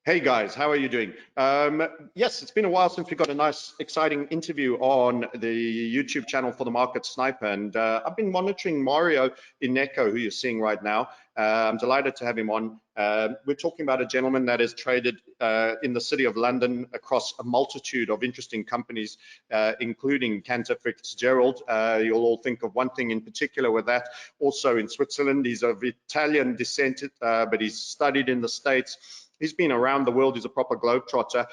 Hey guys, how are you doing? Yes, it's been a while since we got a nice, exciting interview on the YouTube channel for the Market Sniper, and I've been monitoring Mario in Necco, who you're seeing right now. I'm delighted to have him on. We're talking about a gentleman that has traded in the city of London across a multitude of interesting companies, including Cantor Fitzgerald. You'll all think of one thing in particular with that. Also in Switzerland, he's of Italian descent, but he's studied in the States. He's been around the world. He's a proper globetrotter.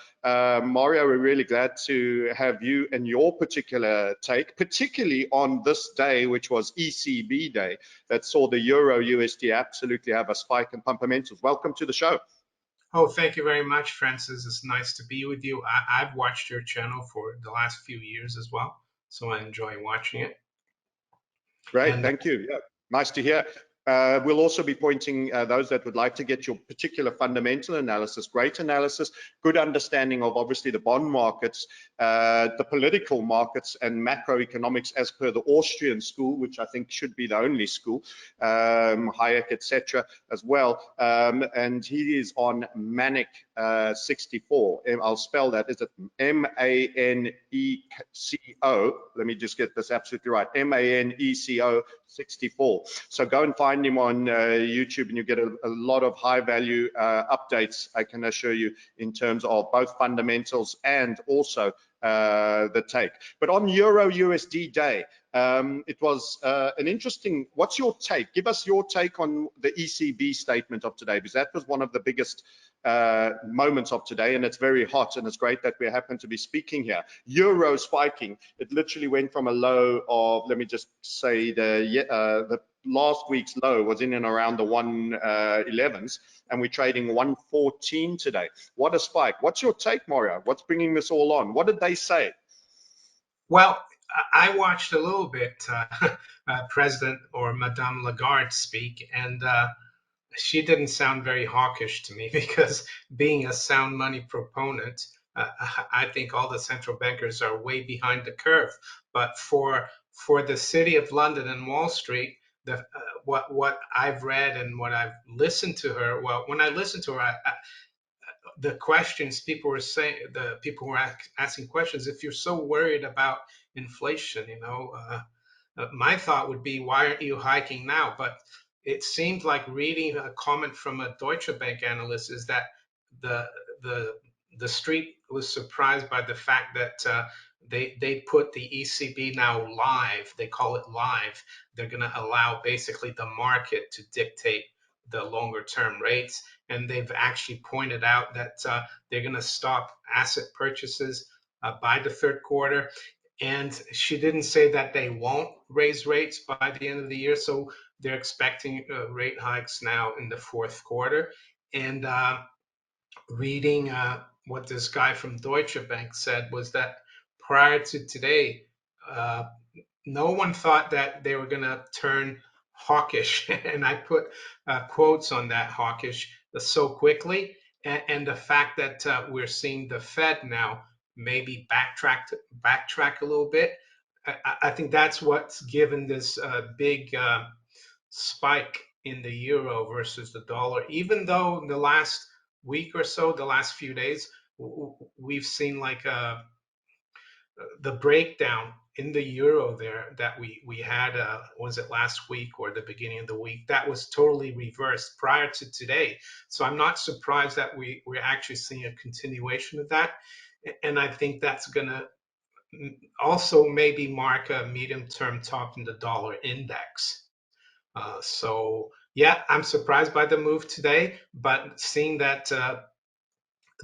Mario, we're really glad to have you and your particular take, particularly on this day, which was ECB day, that saw the Euro USD absolutely have a spike in fundamentals. Welcome to the show. Oh, thank you very much, Francis. It's nice to be with you. I've watched your channel for the last few years as well, so I enjoy watching it. Great, thank you. Yeah, nice to hear. We'll also be pointing those that would like to get your particular fundamental analysis, great analysis, good understanding of obviously the bond markets, the political markets and macroeconomics as per the Austrian school, which I think should be the only school, Hayek, etc. as well. And he is on Maneco64. I'll spell that. Is it M-A-N-E-C-O? Let me just get this absolutely right. M-A-N-E-C-O 64. So go and find him on YouTube and you get a lot of high value updates, I can assure you, in terms of both fundamentals and also the take. But on Euro USD day, it was an interesting, what's your take? Give us your take on the ECB statement of today, because that was one of the biggest moments of today, and it's very hot, and it's great that we happen to be speaking here. Euro spiking. It literally went from a low of, let me just say, the last week's low was in and around the 111s, and we're trading 114 today. What a spike. What's your take, Mario? What's bringing this all on? What did they say? Well, I watched a little bit President or Madame Lagarde speak, and she didn't sound very hawkish to me because being a sound money proponent, I think all the central bankers are way behind the curve. But for the city of London and Wall Street, what I've read and what I've listened to her, well, when I listened to her, the questions people were saying, the people were asking questions, if you're so worried about inflation, my thought would be, why aren't you hiking now? But it seemed like reading a comment from a Deutsche Bank analyst is that the street was surprised by the fact that they put the ECB now live. They call it live. They're going to allow basically the market to dictate the longer term rates. And they've actually pointed out that they're going to stop asset purchases by the third quarter. And she didn't say that they won't raise rates by the end of the year. So they're expecting rate hikes now in the fourth quarter. And reading what this guy from Deutsche Bank said was that prior to today, no one thought that they were going to turn hawkish. And I put quotes on that, hawkish, so quickly. And the fact that we're seeing the Fed now maybe backtrack a little bit. I think that's what's given this big spike in the euro versus the dollar. Even though in the last week or so, the last few days, we've seen like the breakdown in the euro there that we had, was it last week or the beginning of the week? That was totally reversed prior to today. So I'm not surprised that we're actually seeing a continuation of that. And I think that's going to also maybe mark a medium-term top in the dollar index. So yeah, I'm surprised by the move today, but seeing that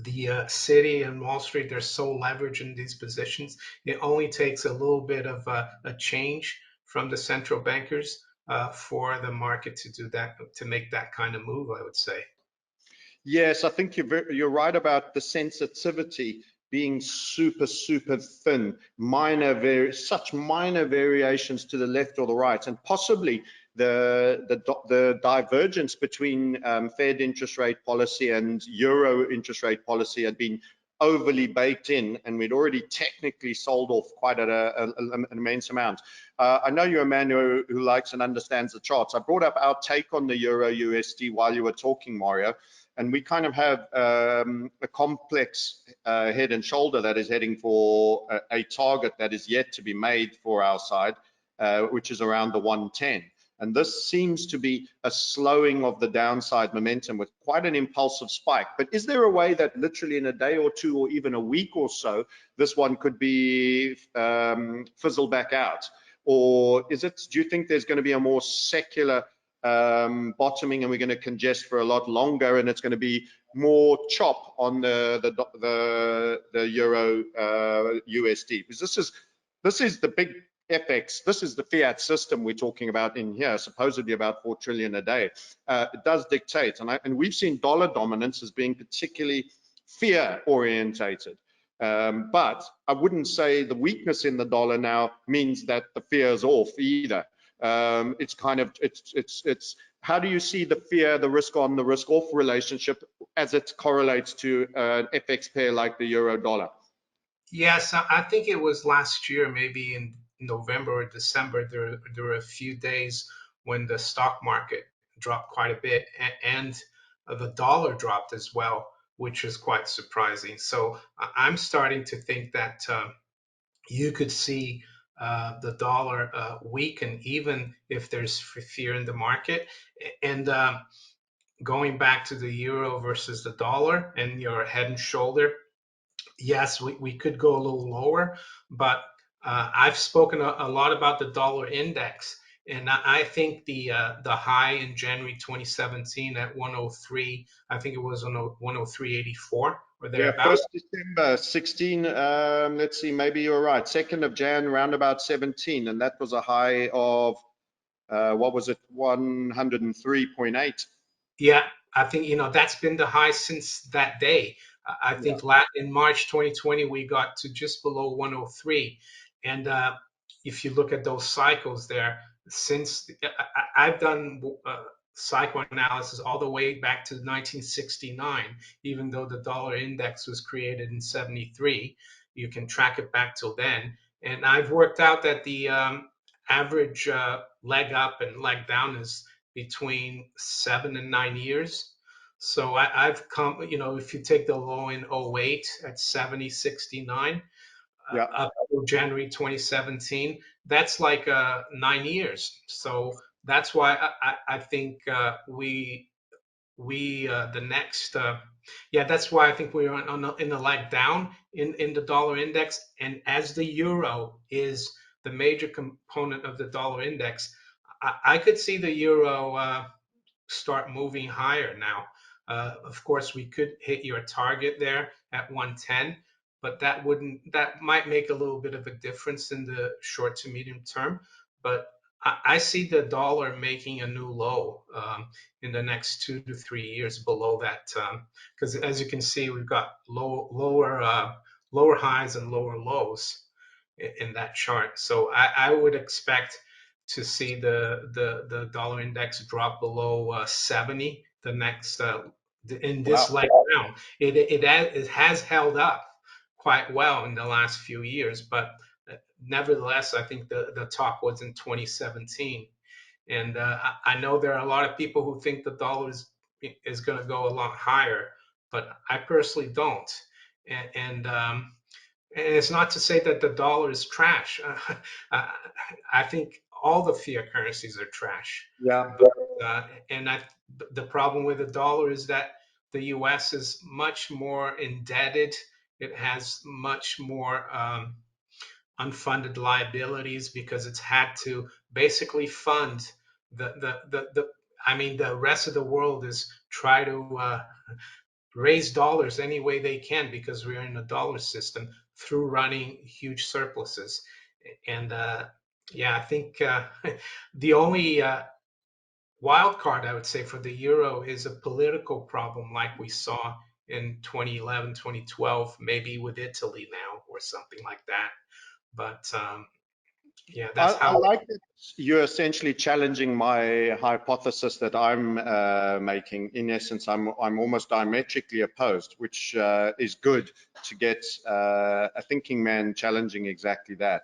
the city and Wall Street, they're so leveraged in these positions, it only takes a little bit of a change from the central bankers for the market to do that, to make that kind of move, I would say. Yes, I think you're right about the sensitivity being super thin, such minor variations to the left or the right, and possibly the divergence between Fed interest rate policy and Euro interest rate policy had been overly baked in, and we'd already technically sold off quite an immense amount. I know you're a man who likes and understands the charts. I brought up our take on the Euro USD while you were talking, Mario. and we kind of have a complex head and shoulder that is heading for a target that is yet to be made for our side, which is around the 110. And this seems to be a slowing of the downside momentum with quite an impulsive spike. But is there a way that literally in a day or two or even a week or so, this one could be fizzle back out? Or is it, do you think there's going to be a more secular bottoming and we're going to congest for a lot longer and it's going to be more chop on the euro USD? Because this is the big FX, this is the fiat system we're talking about in here, supposedly about 4 trillion a day. It does dictate, and we've seen dollar dominance as being particularly fear orientated. But I wouldn't say the weakness in the dollar now means that the fear is off either. It's kind of, it's how do you see the fear, the risk on, the risk off relationship as it correlates to an FX pair like the euro dollar? Yes, I think it was last year, maybe in November or December, there were a few days when the stock market dropped quite a bit and the dollar dropped as well, which is quite surprising. So I'm starting to think that you could see the dollar weaken even if there's fear in the market. And going back to the euro versus the dollar and your head and shoulder, yes, we could go a little lower, but I've spoken a lot about the dollar index, and I think the high in January 2017 at 103, I think it was on 103.84 or Yeah, thereabouts. 1st December 16, let's see, maybe you're right. 2nd of Jan, round about 17, and that was a high of, what was it, 103.8. Yeah, I think that's been the high since that day. I Yeah, think in March 2020 we got to just below 103, and if you look at those cycles there, since I've done psychoanalysis all the way back to 1969, even though the dollar index was created in 73, you can track it back till then, and I've worked out that the average leg up and leg down is between 7 and 9 years. So I've come, if you take the low in '08 at 70.69 yeah. up to January 2017, that's like 9 years. So that's why I think the next yeah, that's why I think we're in the leg down in the dollar index, and as the euro is the major component of the dollar index, I could see the euro start moving higher now. Of course, we could hit your target there at 110, but that might make a little bit of a difference in the short to medium term. But I see the dollar making a new low in the next 2 to 3 years below that, because as you can see, we've got lower highs and lower lows in that chart. So I would expect to see the dollar index drop below 70 the next in this Wow. leg down. It has held up quite well in the last few years, but nevertheless, I think the top was in 2017. And I know there are a lot of people who think the dollar is going to go a lot higher, but I personally don't. And it's not to say that the dollar is trash. I think all the fiat currencies are trash. Yeah. But, the problem with the dollar is that the U.S. is much more indebted. It has much more unfunded liabilities because it's had to basically fund the rest of the world is try to raise dollars any way they can because we're in a dollar system through running huge surpluses. And yeah, I think the only wild card I would say for the euro is a political problem like we saw in 2011, 2012, maybe with Italy now or something like that. But yeah, that's I how. like that you're essentially challenging my hypothesis that I'm making. In essence, I'm almost diametrically opposed, which is good to get a thinking man challenging exactly that.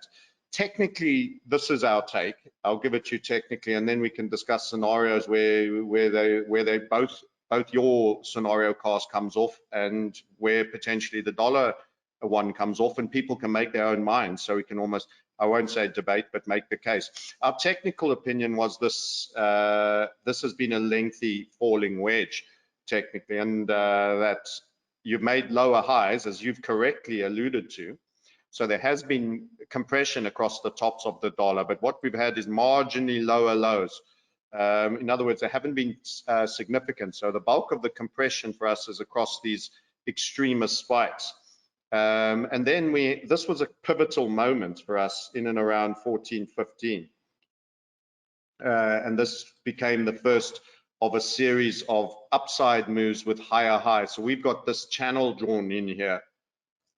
Technically, this is our take. I'll give it to you technically, and then we can discuss scenarios where they both both your scenario cast comes off and where potentially the dollar one comes off, and people can make their own minds. So we can almost, I won't say debate, but make the case. Our technical opinion was this, this has been a lengthy falling wedge technically, and that you've made lower highs, as you've correctly alluded to. So there has been compression across the tops of the dollar, but what we've had is marginally lower lows. In other words, they haven't been significant. So the bulk of the compression for us is across these extremist spikes. And then this was a pivotal moment for us in and around 14.15. And this became the first of a series of upside moves with higher highs. So we've got this channel drawn in here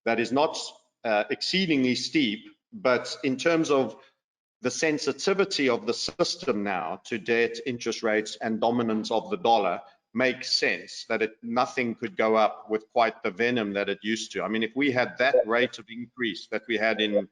that is not exceedingly steep, but in terms of the sensitivity of the system now to debt, interest rates, and dominance of the dollar makes sense that nothing could go up with quite the venom that it used to. I mean, if we had that rate of increase that we had in the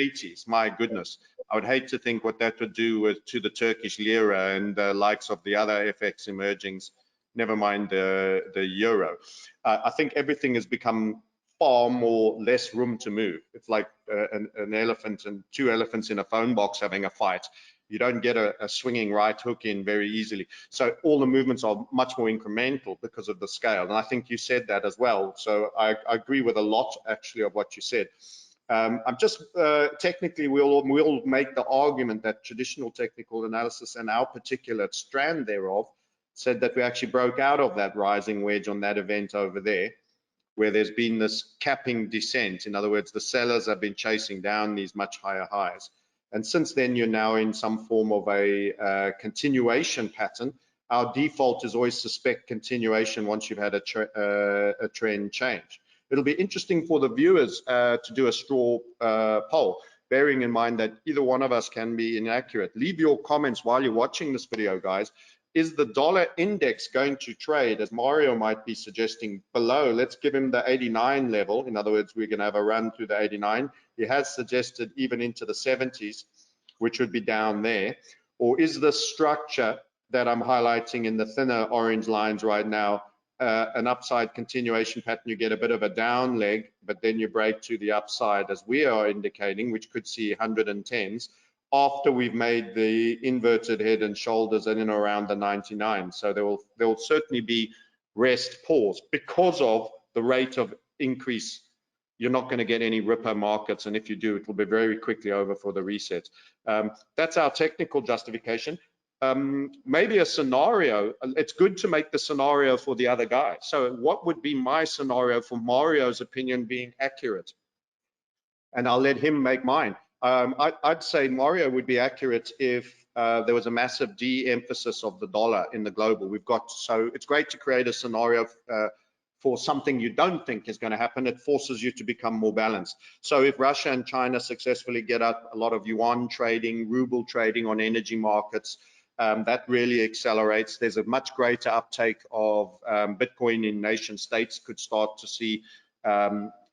80s, my goodness, I would hate to think what that would do to the Turkish lira and the likes of the other FX emergings, never mind the euro. I think everything has become far more less room to move. It's like an elephant and two elephants in a phone box having a fight. You don't get a swinging right hook in very easily. So all the movements are much more incremental because of the scale. And I think you said that as well. So I agree with a lot actually of what you said. I'm just technically, we'll make the argument that traditional technical analysis and our particular strand thereof said that we actually broke out of that rising wedge on that event over there, where there's been this capping descent. In other words, the sellers have been chasing down these much higher highs. And since then, you're now in some form of a continuation pattern. Our default is always suspect continuation once you've had a trend change. It'll be interesting for the viewers to do a straw poll, bearing in mind that either one of us can be inaccurate. Leave your comments while you're watching this video, guys. Is the dollar index going to trade, as Mario might be suggesting, below? Let's give him the 89 level. In other words, we're going to have a run through the 89. He has suggested even into the 70s, which would be down there. Or is the structure that I'm highlighting in the thinner orange lines right now an upside continuation pattern? You get a bit of a down leg, but then you break to the upside, as we are indicating, which could see 110s. After we've made the inverted head and shoulders in and around the 99. So there will certainly be rest pause because of the rate of increase. You're not going to get any ripper markets, and if you do, it will be very quickly over for the reset. That's our technical justification. Maybe a scenario, it's good to make the scenario for the other guy. So what would be my scenario for Mario's opinion being accurate? And I'll let him make mine. I'd say Mario would be accurate if there was a massive de-emphasis of the dollar in the global. So it's great to create a scenario for something you don't think is going to happen. It forces you to become more balanced. So if Russia and China successfully get up a lot of yuan trading, ruble trading on energy markets, that really accelerates. There's a much greater uptake of Bitcoin in nation states, could start to see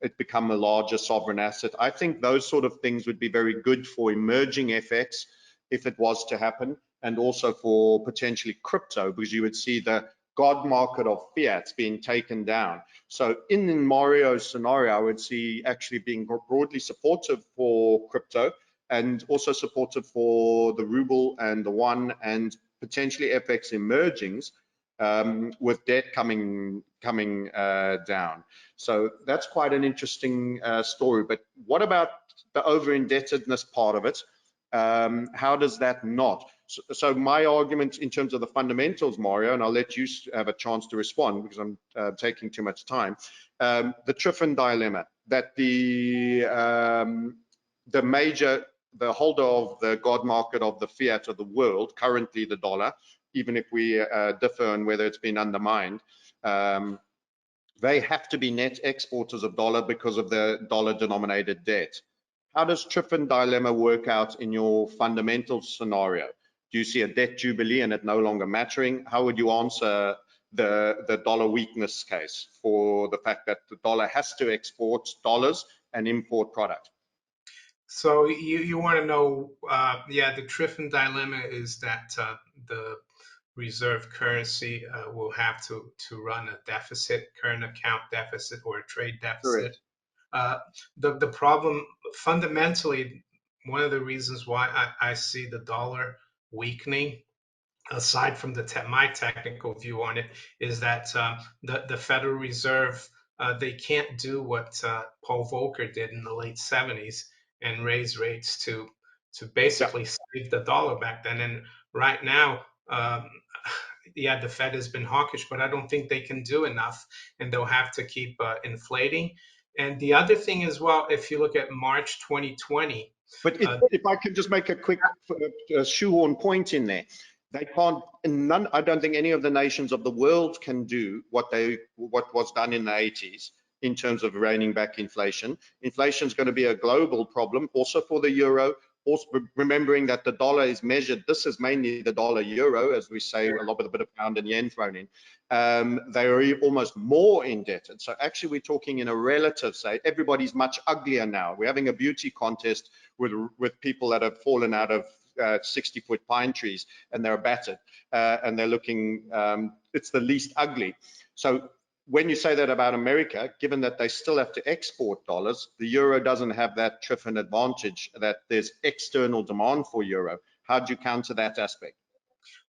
it become a larger sovereign asset. I think those sort of things would be very good for emerging FX if it was to happen, and also for potentially crypto, because you would see the God market of fiat being taken down. So in Mario's scenario, I would see actually being broadly supportive for crypto and also supportive for the ruble and the yuan and potentially FX emergings, with debt coming down. So that's quite an interesting story. But what about the over-indebtedness part of it? How does that not? So my argument in terms of the fundamentals, Mario, and I'll let you have a chance to respond because I'm taking too much time. The Triffin dilemma, that the holder of the God market of the fiat of the world, currently the dollar, even if we differ on whether it's been undermined, they have to be net exporters of dollar because of the dollar-denominated debt. How does Triffin dilemma work out in your fundamental scenario? Do you see a debt jubilee and it no longer mattering? How would you answer the dollar weakness case for the fact that the dollar has to export dollars and import product? So you want to know, yeah, the Triffin dilemma is that the reserve currency will have to run a deficit, current account deficit, or a trade deficit. Correct. The problem fundamentally, one of the reasons why I see the dollar weakening, aside from my technical view on it, is that the Federal Reserve, they can't do what Paul Volcker did in the late 70s and raise rates to Yeah. basically save the dollar back then. And right now, yeah, the Fed has been hawkish, but I don't think they can do enough, and they'll have to keep inflating. And the other thing as well, if you look at March 2020, But uh, if I could just make a quick shoehorn point in there, they can't. None. I don't think any of the nations of the world can do what was done in the 80s in terms of reining back inflation. Inflation is going to be a global problem, also for the euro. Also remembering that the dollar is measured. This is mainly the dollar euro, as we say, a lot with a bit of pound and yen thrown in. They are almost more indebted. So actually, we're talking in a relative, say, everybody's much uglier now. We're having a beauty contest with people that have fallen out of 60-foot pine trees and they're battered and they're looking, it's the least ugly. So when you say that about America, given that they still have to export dollars, the euro doesn't have that Triffin advantage that there's external demand for euro. How do you counter that aspect?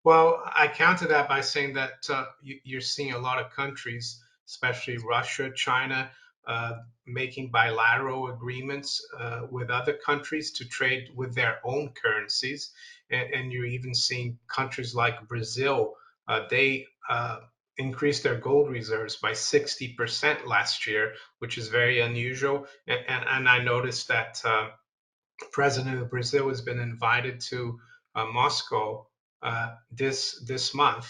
well, I counter that by saying that you're seeing a lot of countries, especially Russia, China, making bilateral agreements with other countries to trade with their own currencies. And you're even seeing countries like Brazil, they increased their gold reserves by 60% last year, which is very unusual. And I noticed that President of Brazil has been invited to Moscow this month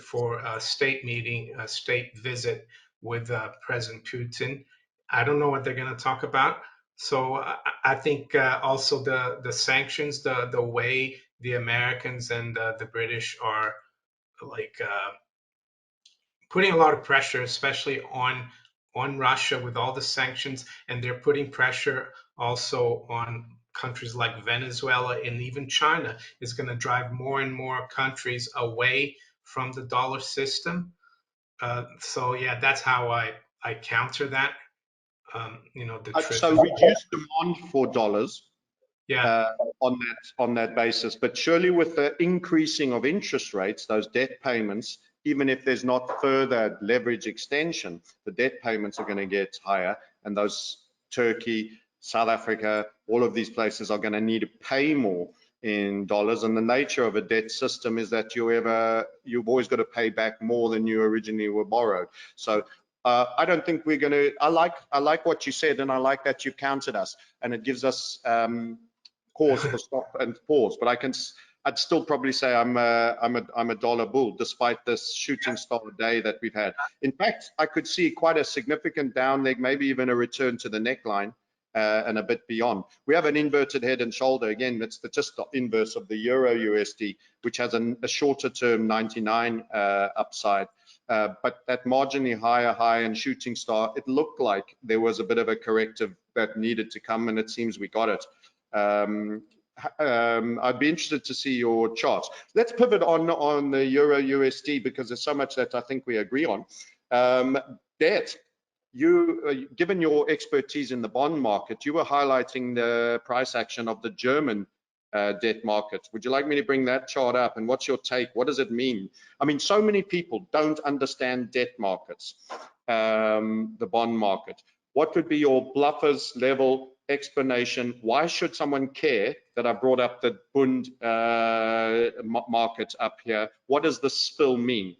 for a state meeting, a state visit with President Putin. I don't know what they're going to talk about. So I think also the sanctions, the way the Americans and the British are like putting a lot of pressure, especially on Russia with all the sanctions, and they're putting pressure also on countries like Venezuela and even China, is going to drive more and more countries away from the dollar system. So yeah, that's how I counter that. The truth So is, reduce demand for dollars yeah. uh, on that basis. But surely with the increasing of interest rates, those debt payments, even if there's not further leverage extension, the debt payments are going to get higher, and those Turkey, South Africa, all of these places are going to need to pay more in dollars. And the nature of a debt system is that you've always got to pay back more than you originally were borrowed. So I don't think we're going to. I like what you said, and I like that you counted us, and it gives us cause for stop and pause. But I'd still probably say I'm a dollar bull, despite this shooting star day that we've had. In fact, I could see quite a significant down leg, maybe even a return to the neckline. And a bit beyond. We have an inverted head and shoulder. Again, that's just the inverse of the Euro USD, which has a shorter term 99 upside. But that marginally higher high and shooting star, it looked like there was a bit of a corrective that needed to come, and it seems we got it. I'd be interested to see your charts. Let's pivot on the Euro USD because there's so much that I think we agree on. Debt. Given your expertise in the bond market, you were highlighting the price action of the German debt market. Would you like me to bring that chart up? And what's your take? What does it mean? I mean, so many people don't understand debt markets, the bond market. What would be your bluffers level explanation? Why should someone care that I brought up the Bund market up here? What does the spill mean?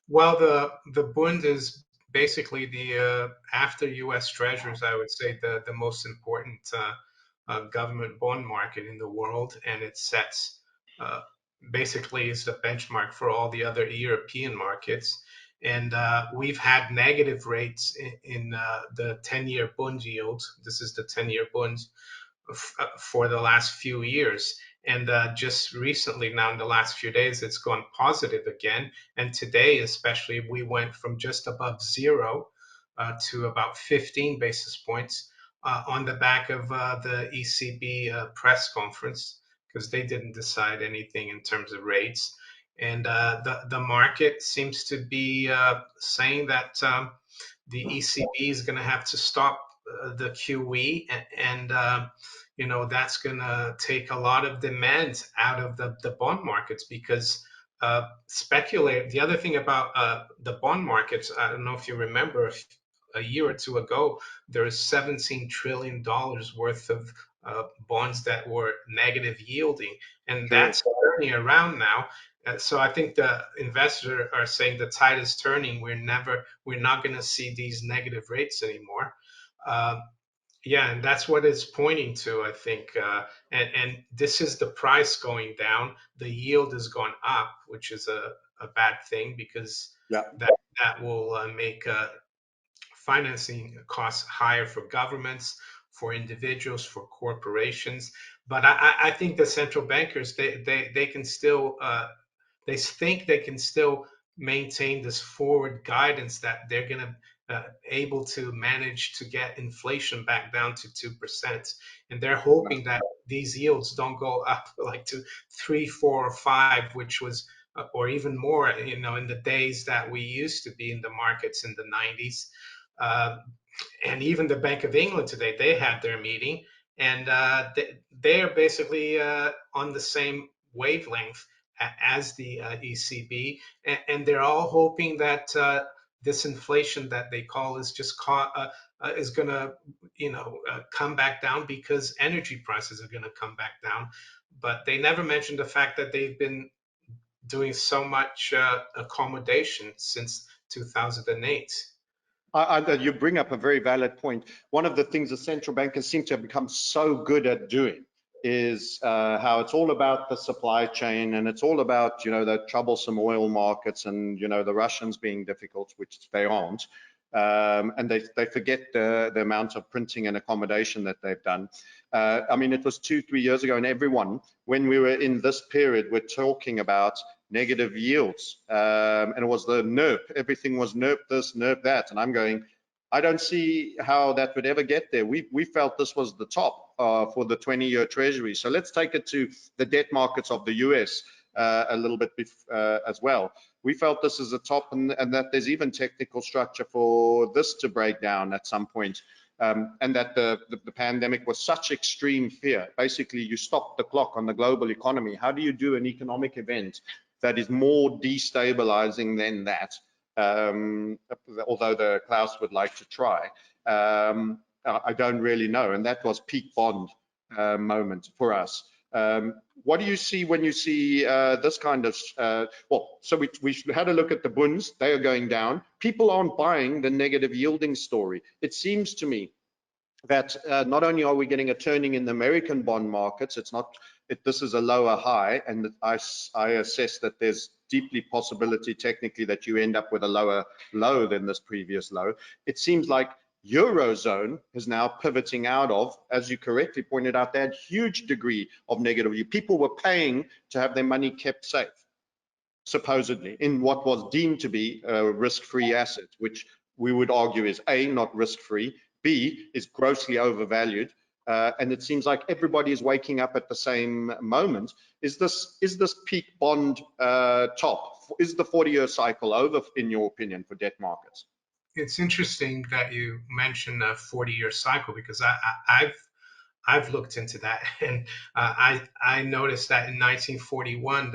Well, the Bund is basically the after U.S. Treasuries, I would say the most important government bond market in the world, and it sets basically is the benchmark for all the other European markets. And we've had negative rates in the 10-year Bund yield. This is the 10-year Bund for the last few years. And just recently, now in the last few days, it's gone positive again. And today, especially, we went from just above zero to about 15 basis points on the back of the ECB press conference, because they didn't decide anything in terms of rates. And the market seems to be saying that the ECB is going to have to stop the QE, and that's going to take a lot of demand out of the bond markets because speculate. The other thing about the bond markets, I don't know if you remember, a year or two ago, there is $17 trillion worth of bonds that were negative yielding, and Correct. that's turning around now. So I think the investors are saying the tide is turning. We're not going to see these negative rates anymore. Uh, yeah, and that's what it's pointing to, I think. And this is the price going down. The yield has gone up, which is a bad thing because Yeah. that will make financing costs higher for governments, for individuals, for corporations. But I think the central bankers they can still they think they can still maintain this forward guidance that they're going to able to manage to get inflation back down to 2%, and they're hoping that these yields don't go up like to 3, 4, or 5, which was or even more, in the days that we used to be in the markets in the 90s. Uh, and even the Bank of England today, they had their meeting, and they're basically on the same wavelength as the ECB, and they're all hoping that this inflation that they call is going to, come back down because energy prices are going to come back down. But they never mentioned the fact that they've been doing so much accommodation since 2008. You bring up a very valid point. One of the things the central bankers seem to have become so good at doing is how it's all about the supply chain, and it's all about, the troublesome oil markets, and, the Russians being difficult, which they aren't. And they forget the amount of printing and accommodation that they've done. I mean, it was 2-3 years ago, and everyone, when we were in this period, we're talking about negative yields, and it was the NERP. Everything was NERP this, NERP that, and I'm going, I don't see how that would ever get there. We felt this was the top for the 20-year Treasury. So let's take it to the debt markets of the US a little bit as well. We felt this is a top, and that there's even technical structure for this to break down at some point. And that the pandemic was such extreme fear. Basically, you stop the clock on the global economy. How do you do an economic event that is more destabilizing than that? Although the Klaus would like to try, I don't really know. And that was peak bond moment for us. What do you see when you see this kind of, so we had a look at the bunds. They are going down. People aren't buying the negative yielding story. It seems to me that not only are we getting a turning in the American bond markets, this is a lower high, and I assess that there's deeply possibility technically that you end up with a lower low than this previous low. It seems like Eurozone is now pivoting out of, as you correctly pointed out, they had huge degree of negative. People were paying to have their money kept safe, supposedly, in what was deemed to be a risk-free asset, which we would argue is A, not risk-free, B, is grossly overvalued, and it seems like everybody is waking up at the same moment. Is this peak bond top? Is the 40-year cycle over, in your opinion, for debt markets? It's interesting that you mentioned a 40-year cycle because I've looked into that, and I noticed that in 1941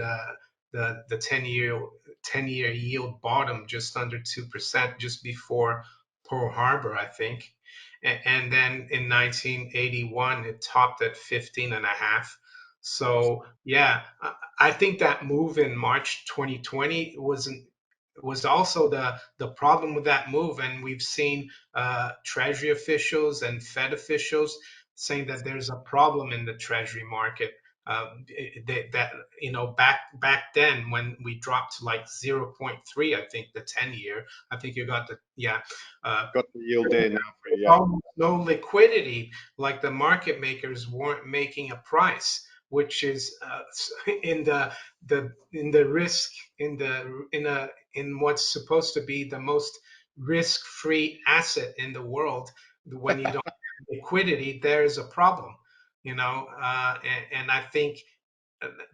the 10-year yield bottomed just under 2% just before Pearl Harbor, I think, and then in 1981 it topped at 15 and a half. So yeah, I think that move in March 2020 was also the problem with that move, and we've seen Treasury officials and Fed officials saying that there's a problem in the Treasury market. Back then when we dropped to like 0.3, I think the 10-year, I think you got the got the yield there now for you. Yeah. No liquidity, like the market makers weren't making a price, which is in the risk in what's supposed to be the most risk-free asset in the world. When you don't have liquidity, there is a problem, and I think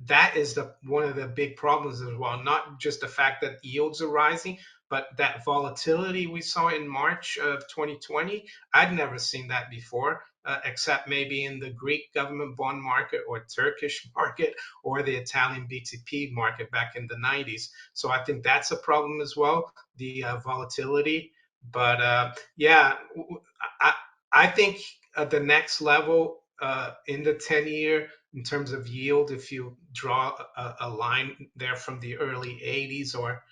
that is one of the big problems as well. Not just the fact that yields are rising, but that volatility we saw in March of 2020. I'd never seen that before, except maybe in the Greek government bond market or Turkish market or the Italian BTP market back in the 90s. So I think that's a problem as well, the volatility. But yeah, I, I think the next level in the 10-year in terms of yield, if you draw a line there from the early 80s, or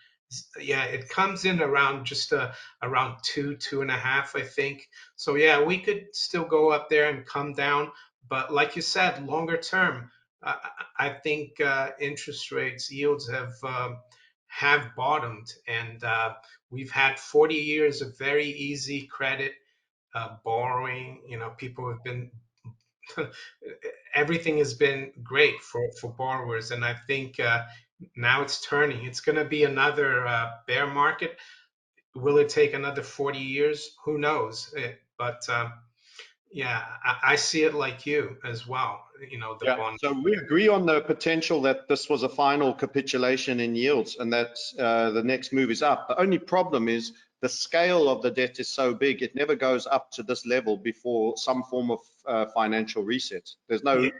yeah, it comes in around just around 2.5, I think. So yeah, we could still go up there and come down, but like you said, longer term, uh, I think interest rates, yields have bottomed, and we've had 40 years of very easy credit borrowing. You know, people have been everything has been great for borrowers, and I think now it's turning. It's going to be another bear market. Will it take another 40 years? Who knows? But yeah, I see it like you as well. You know, the Yeah, bond. so we agree on the potential that this was a final capitulation in yields and that the next move is up. The only problem is the scale of the debt is so big, it never goes up to this level before some form of financial reset. There's Yeah, no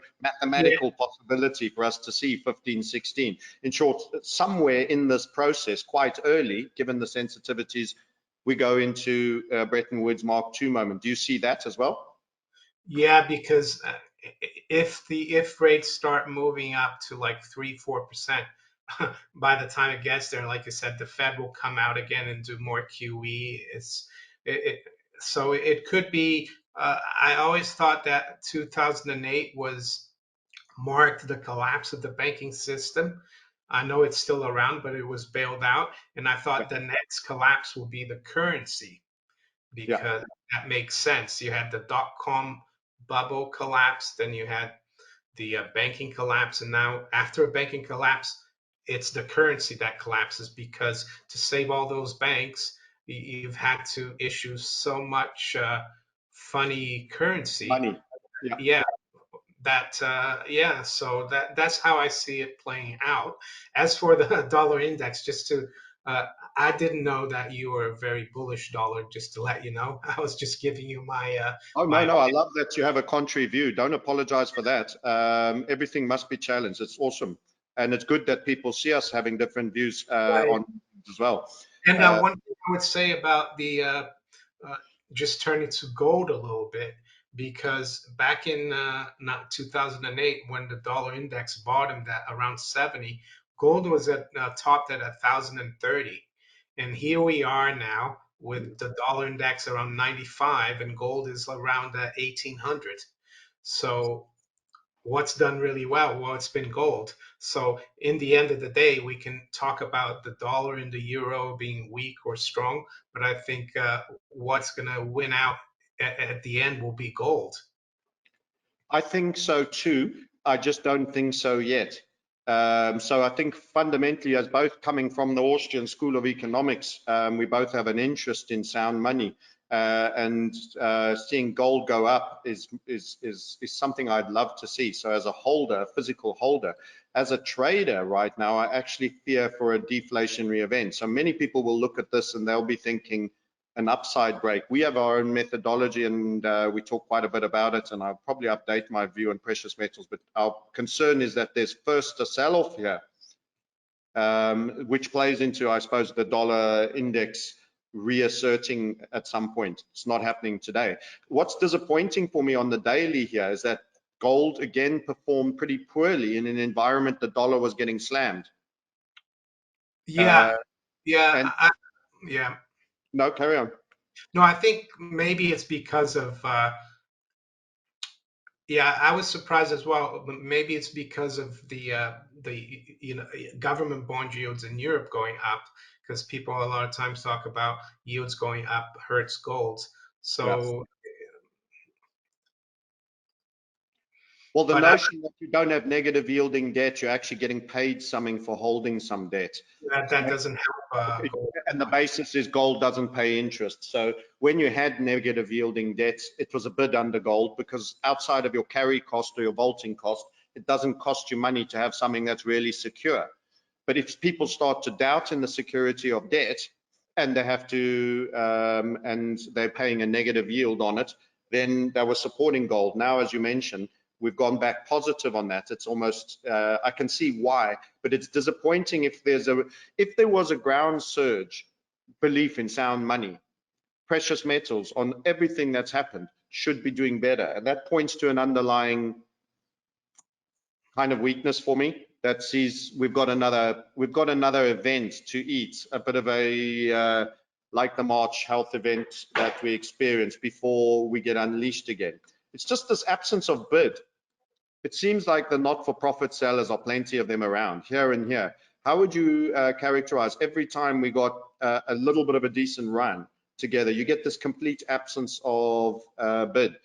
yeah, mathematical possibility for us to see 15, 16. In short, somewhere in this process, quite early, given the sensitivities, we go into Bretton Woods Mark II moment. Do you see that as well? yeah, because if rates start moving up to like 3-4%, by the time it gets there, like I said, the Fed will come out again and do more QE. It so it could be. I always thought that 2008 was marked the collapse of the banking system. I know it's still around, but it was bailed out, and I Yeah. thought the next collapse will be the currency Yeah. because that makes sense. You had the dot-com bubble collapse, then you had the banking collapse, and now after a banking collapse, it's the currency that collapses because to save all those banks, you've had to issue so much funny currency. Money. Yeah. Yeah, that yeah, so that's how I see it playing out. As for the dollar index, just to I didn't know that you were a very bullish dollar, just to let you know. I was just giving you my Oh, no, my no. I love that you have a contrary view. Don't apologize for that. Everything must be challenged. It's awesome. And it's good that people see us having different views on as well. and Uh, one thing I would say about the uh, just turning to gold a little bit, because back in not 2008 when the dollar index bottomed at around 70, gold was at topped at 1,030, and here we are now with the dollar index around 95 and gold is around 1,800. So what's done really well? Well, it's been gold. So in the end of the day, we can talk about the dollar and the euro being weak or strong, but I think what's going to win out at the end will be gold. I think so too. I just don't think so yet. So I think fundamentally, as both coming from the Austrian School of Economics, we both have an interest in sound money, and seeing gold go up is something I'd love to see. So as a holder, a physical holder, as a trader right now, I actually fear for a deflationary event. So many people will look at this and they'll be thinking, an upside break. We have our own methodology and we talk quite a bit about it, and I'll probably update my view on precious metals, but our concern is that there's first a sell-off here, which plays into, I suppose, the dollar index reasserting at some point. It's not happening today. What's disappointing for me on the daily here is that gold again performed pretty poorly in an environment the dollar was getting slammed. Yeah, yeah, And yeah. no, carry on. No, I think maybe it's because of yeah, I was surprised as well. Maybe it's because of the government bond yields in Europe going up, because people a lot of times talk about yields going up hurts gold. Yeah. So, Well, the but notion that you don't have negative yielding debt, you're actually getting paid something for holding some debt. that doesn't help gold. And the basis is gold doesn't pay interest. So when you had negative yielding debts, it was a bid under gold because outside of your carry cost or your vaulting cost, it doesn't cost you money to have something that's really secure. But if people start to doubt in the security of debt, and they have to, and they're paying a negative yield on it, then they were supporting gold. Now, as you mentioned, we've gone back positive on that. It's almost, I can see why, but it's disappointing if there was a ground surge belief in sound money. Precious metals on everything that's happened should be doing better, and that points to an underlying kind of weakness for me that sees we've got another event to eat, a bit of a like the March health event that we experienced before we get unleashed again. It's just this absence of bid. It seems like the not-for-profit sellers are plenty of them around here and here. How would you characterize every time we got a little bit of a decent run together, you get this complete absence of bid?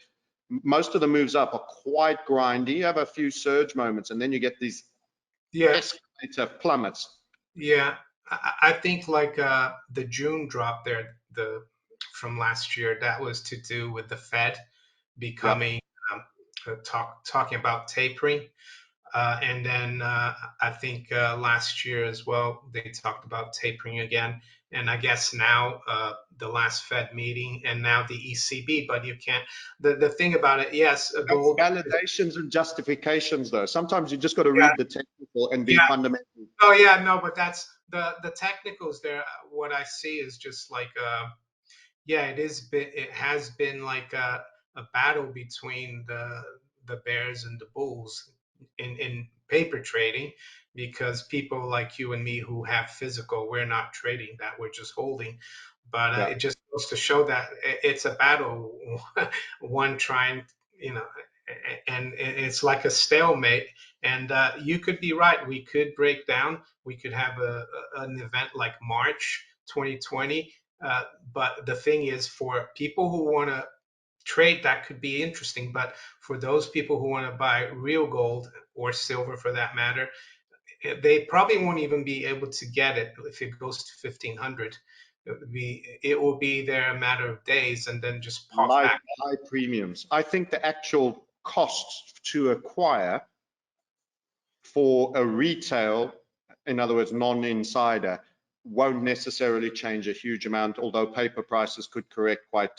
Most of the moves up are quite grindy. You have a few surge moments, and then you get these escalator plummets. Yeah, I think like the June drop there, from last year, that was to do with the Fed becoming talking about tapering. And then I think last year as well, they talked about tapering again. And I guess now the last Fed meeting and now the ECB, but you can't, the thing about it, yes, gold. That's validations and justifications though. Sometimes you just got to read the technical and be fundamental. Oh yeah, no, but that's the technicals there. What I see is just like, yeah, it has been like a battle between the bears and the bulls in paper trading, because people like you and me who have physical, we're not trading that, we're just holding. But it just goes to show that it's a battle, one trying, you know, and it's like a stalemate. And you could be right. We could break down. We could have an event like March 2020. But the thing is, for people who want to trade, that could be interesting. But for those people who want to buy real gold or silver for that matter, they probably won't even be able to get it if it goes to 1500. It will be there a matter of days and then just pop Like back. high premiums. I think the actual costs to acquire for a retail, in other words, non-insider, won't necessarily change a huge amount, although paper prices could correct quite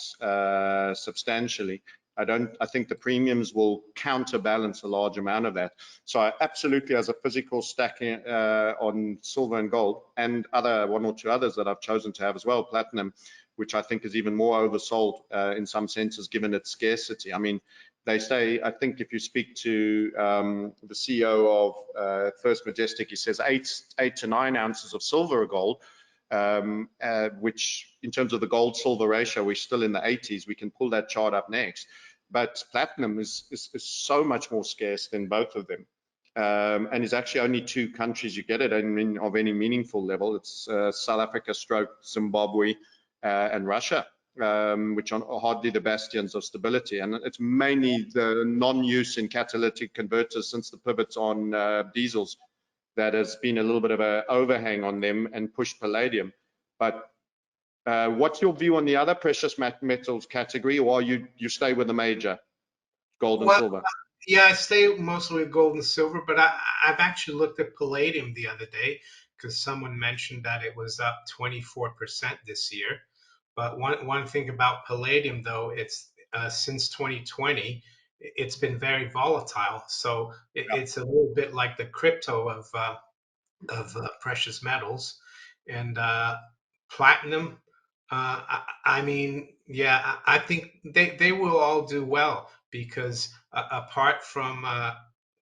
substantially. I think the premiums will counterbalance a large amount of that. So I absolutely, as a physical stacking on silver and gold, and one or two others that I've chosen to have as well, platinum, which I think is even more oversold in some senses given its scarcity. I mean, they say, I think if you speak to the CEO of First Majestic, he says 8 to 9 ounces of silver or gold, which in terms of the gold silver ratio, we're still in the 80s. We can pull that chart up next. But platinum is so much more scarce than both of them. And it's actually only 2 countries you get it in of any meaningful level. It's South Africa / Zimbabwe and Russia, which are hardly the bastions of stability. And it's mainly the non-use in catalytic converters since the pivots on diesels that has been a little bit of an overhang on them and pushed palladium. But what's your view on the other precious metals category, or you stay with the major, gold and silver? Yeah, I stay mostly with gold and silver, but I've actually looked at palladium the other day because someone mentioned that it was up 24% this year. But one thing about palladium, though, it's since 2020, it's been very volatile. So it's a little bit like the crypto of precious metals. And platinum, I mean, yeah, I think they will all do well because apart from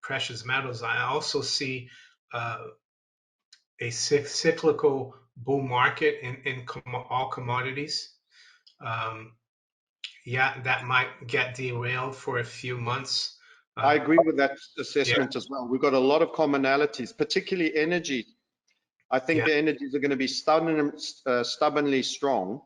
precious metals, I also see a cyclical bull market in all commodities. Um, yeah, that might get derailed for a few months. I agree with that Yeah, assessment as well. We've got a lot of commonalities, particularly energy. I think yeah, the energies are going to be stubbornly strong.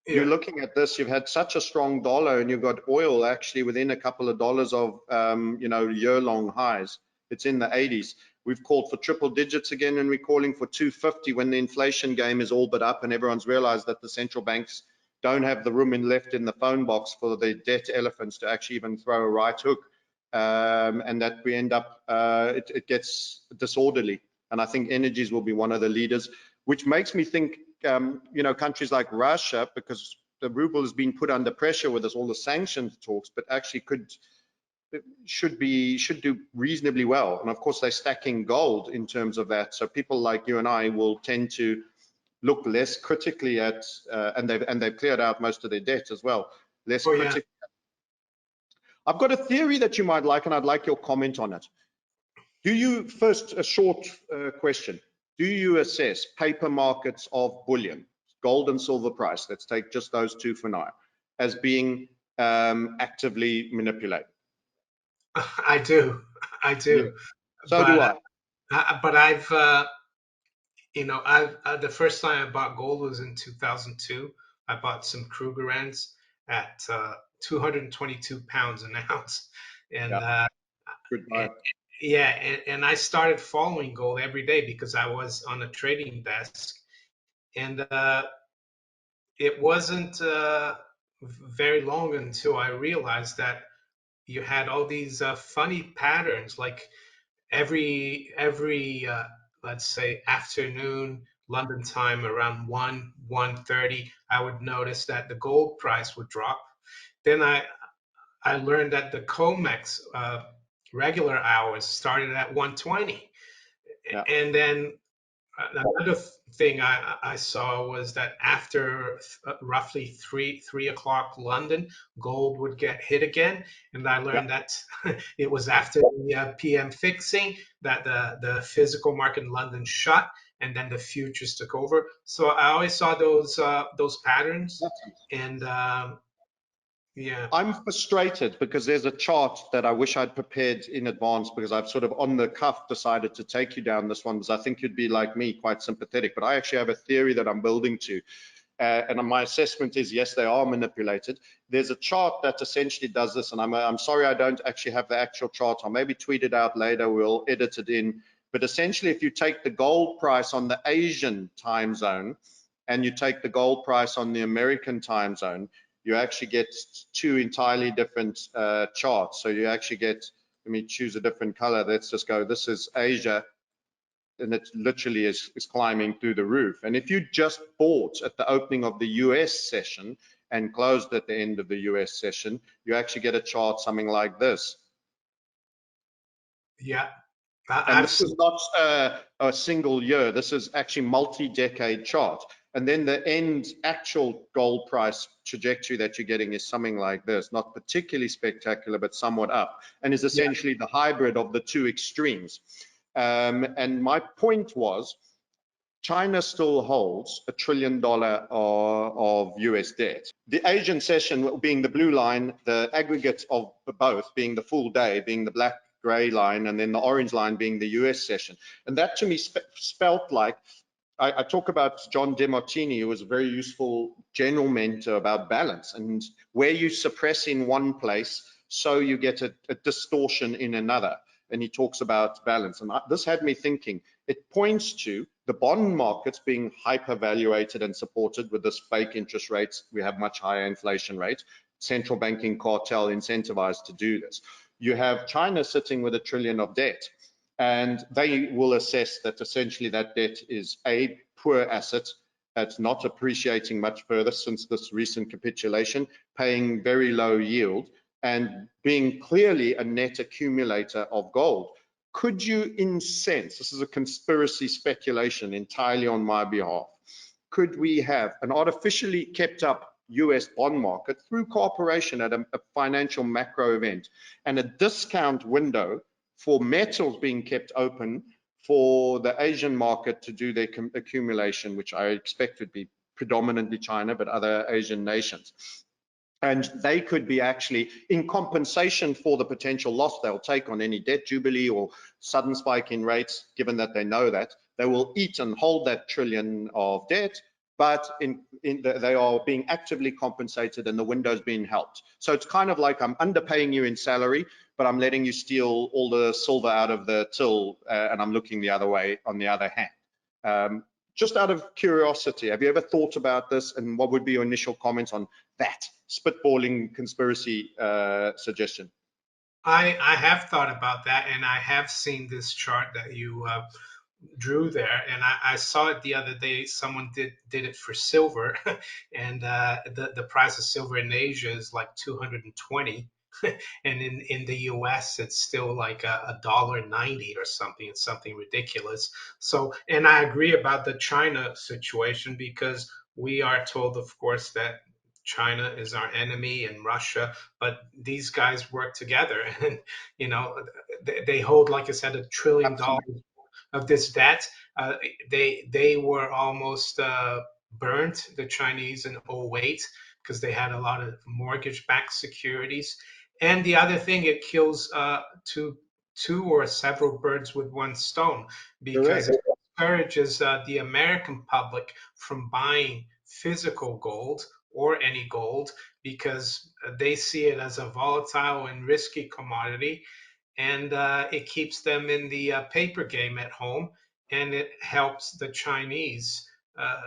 You're yeah, looking at this, you've had such a strong dollar, and you've got oil actually within a couple of dollars of year-long highs. It's in the 80s. We've called for triple digits again, and we're calling for 250 when the inflation game is all but up, and everyone's realized that the central banks don't have the room left in the phone box for the debt elephants to actually even throw a right hook. and that we end up, it gets disorderly. And I think energies will be one of the leaders, which makes me think, you know, countries like Russia, because the ruble has been put under pressure with all the sanctions talks, but actually should do reasonably well. And of course, they're stacking gold in terms of that. So people like you and I will tend to look less critically at, and they've cleared out most of their debt as well. Less critically. I've got a theory that you might like, and I'd like your comment on it. Do you, first, a short question. Do you assess paper markets of bullion, gold and silver price, let's take just those two for now, as being actively manipulated? I do. Yeah. So do I. But I've, you know, the first time I bought gold was in 2002. I bought some Krugerrands at 222 pounds an ounce, and Good buy. and I started following gold every day because I was on a trading desk, and it wasn't very long until I realized that you had all these funny patterns, like every let's say afternoon London time around 1:30, I would notice that the gold price would drop. Then I learned that the COMEX regular hours started at 1:20, and then another thing I saw was that after roughly three o'clock London, gold would get hit again, and I learned that it was after the PM fixing that the physical market in London shut, and then the futures took over. So I always saw those patterns, and yeah. I'm frustrated because there's a chart that I wish I'd prepared in advance, because I've sort of on the cuff decided to take you down this one, because I think you'd be like me, quite sympathetic. But I actually have a theory that I'm building to. And my assessment is, yes, they are manipulated. There's a chart that essentially does this, and I'm sorry I don't actually have the actual chart. I'll maybe tweet it out later. We'll edit it in. But essentially, if you take the gold price on the Asian time zone and you take the gold price on the American time zone, you actually get two entirely different charts. So you actually get, let me choose a different color. Let's just go, this is Asia, and it literally is climbing through the roof. And if you just bought at the opening of the US session and closed at the end of the US session, you actually get a chart something like this. Yeah. And this is not a single year. This is actually multi-decade chart. And then the end actual gold price trajectory that you're getting is something like this, not particularly spectacular, but somewhat up, and is essentially the hybrid of the two extremes. And my point was, China still holds $1 trillion of US debt. The Asian session being the blue line, the aggregate of both being the full day, being the black gray line, and then the orange line being the US session. And that to me felt like, I talk about John DeMartini, who was a very useful general mentor about balance, and where you suppress in one place, so you get a distortion in another. And he talks about balance. And this had me thinking, it points to the bond markets being hyper-valuated and supported with this fake interest rates. We have much higher inflation rates. Central banking cartel incentivized to do this. You have China sitting with $1 trillion of debt. And they will assess that essentially that debt is a poor asset that's not appreciating much further since this recent capitulation, paying very low yield, and being clearly a net accumulator of gold. Could you incense, this is a conspiracy speculation entirely on my behalf, could we have an artificially kept up US bond market through cooperation at a financial macro event, and a discount window for metals being kept open for the Asian market to do their accumulation, which I expect would be predominantly China, but other Asian nations. And they could be actually, in compensation for the potential loss they'll take on any debt jubilee or sudden spike in rates, given that they know that, they will eat and hold that $1 trillion of debt, but they are being actively compensated and the window's being helped. So it's kind of like I'm underpaying you in salary, but I'm letting you steal all the silver out of the till, and I'm looking the other way on the other hand. Just out of curiosity, have you ever thought about this, and what would be your initial comments on that spitballing conspiracy suggestion? I have thought about that, and I have seen this chart that you drew there, and I saw it the other day. Someone did it for silver, and the price of silver in Asia is like 220, and in the U.S. it's still like a $1.90 or something. It's something ridiculous. So, and I agree about the China situation because we are told, of course, that China is our enemy and Russia, but these guys work together, and you know they hold, like I said, $1 trillion Absolutely. of this debt. Uh, they were almost burnt, the Chinese, in '08 because they had a lot of mortgage-backed securities. And the other thing, it kills two or several birds with one stone because Correct. it discourages the American public from buying physical gold or any gold because they see it as a volatile and risky commodity, and it keeps them in the paper game at home, and it helps the Chinese. Uh,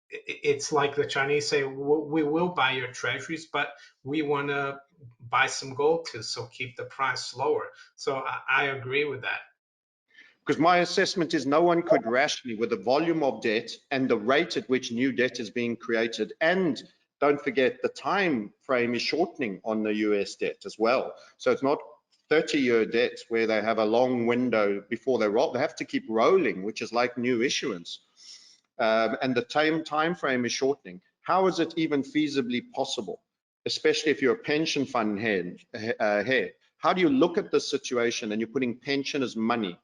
it's like the Chinese say, "We will buy your treasuries, but we want to buy some gold too, so keep the price lower." So I agree with that. Because my assessment is no one could rationally, with the volume of debt and the rate at which new debt is being created, and don't forget the time frame is shortening on the US debt as well. So it's not 30-year debt where they have a long window before they roll. They have to keep rolling, which is like new issuance. And the time frame is shortening. How is it even feasibly possible, especially if you're a pension fund head? How do you look at this situation and you're putting pensioners' money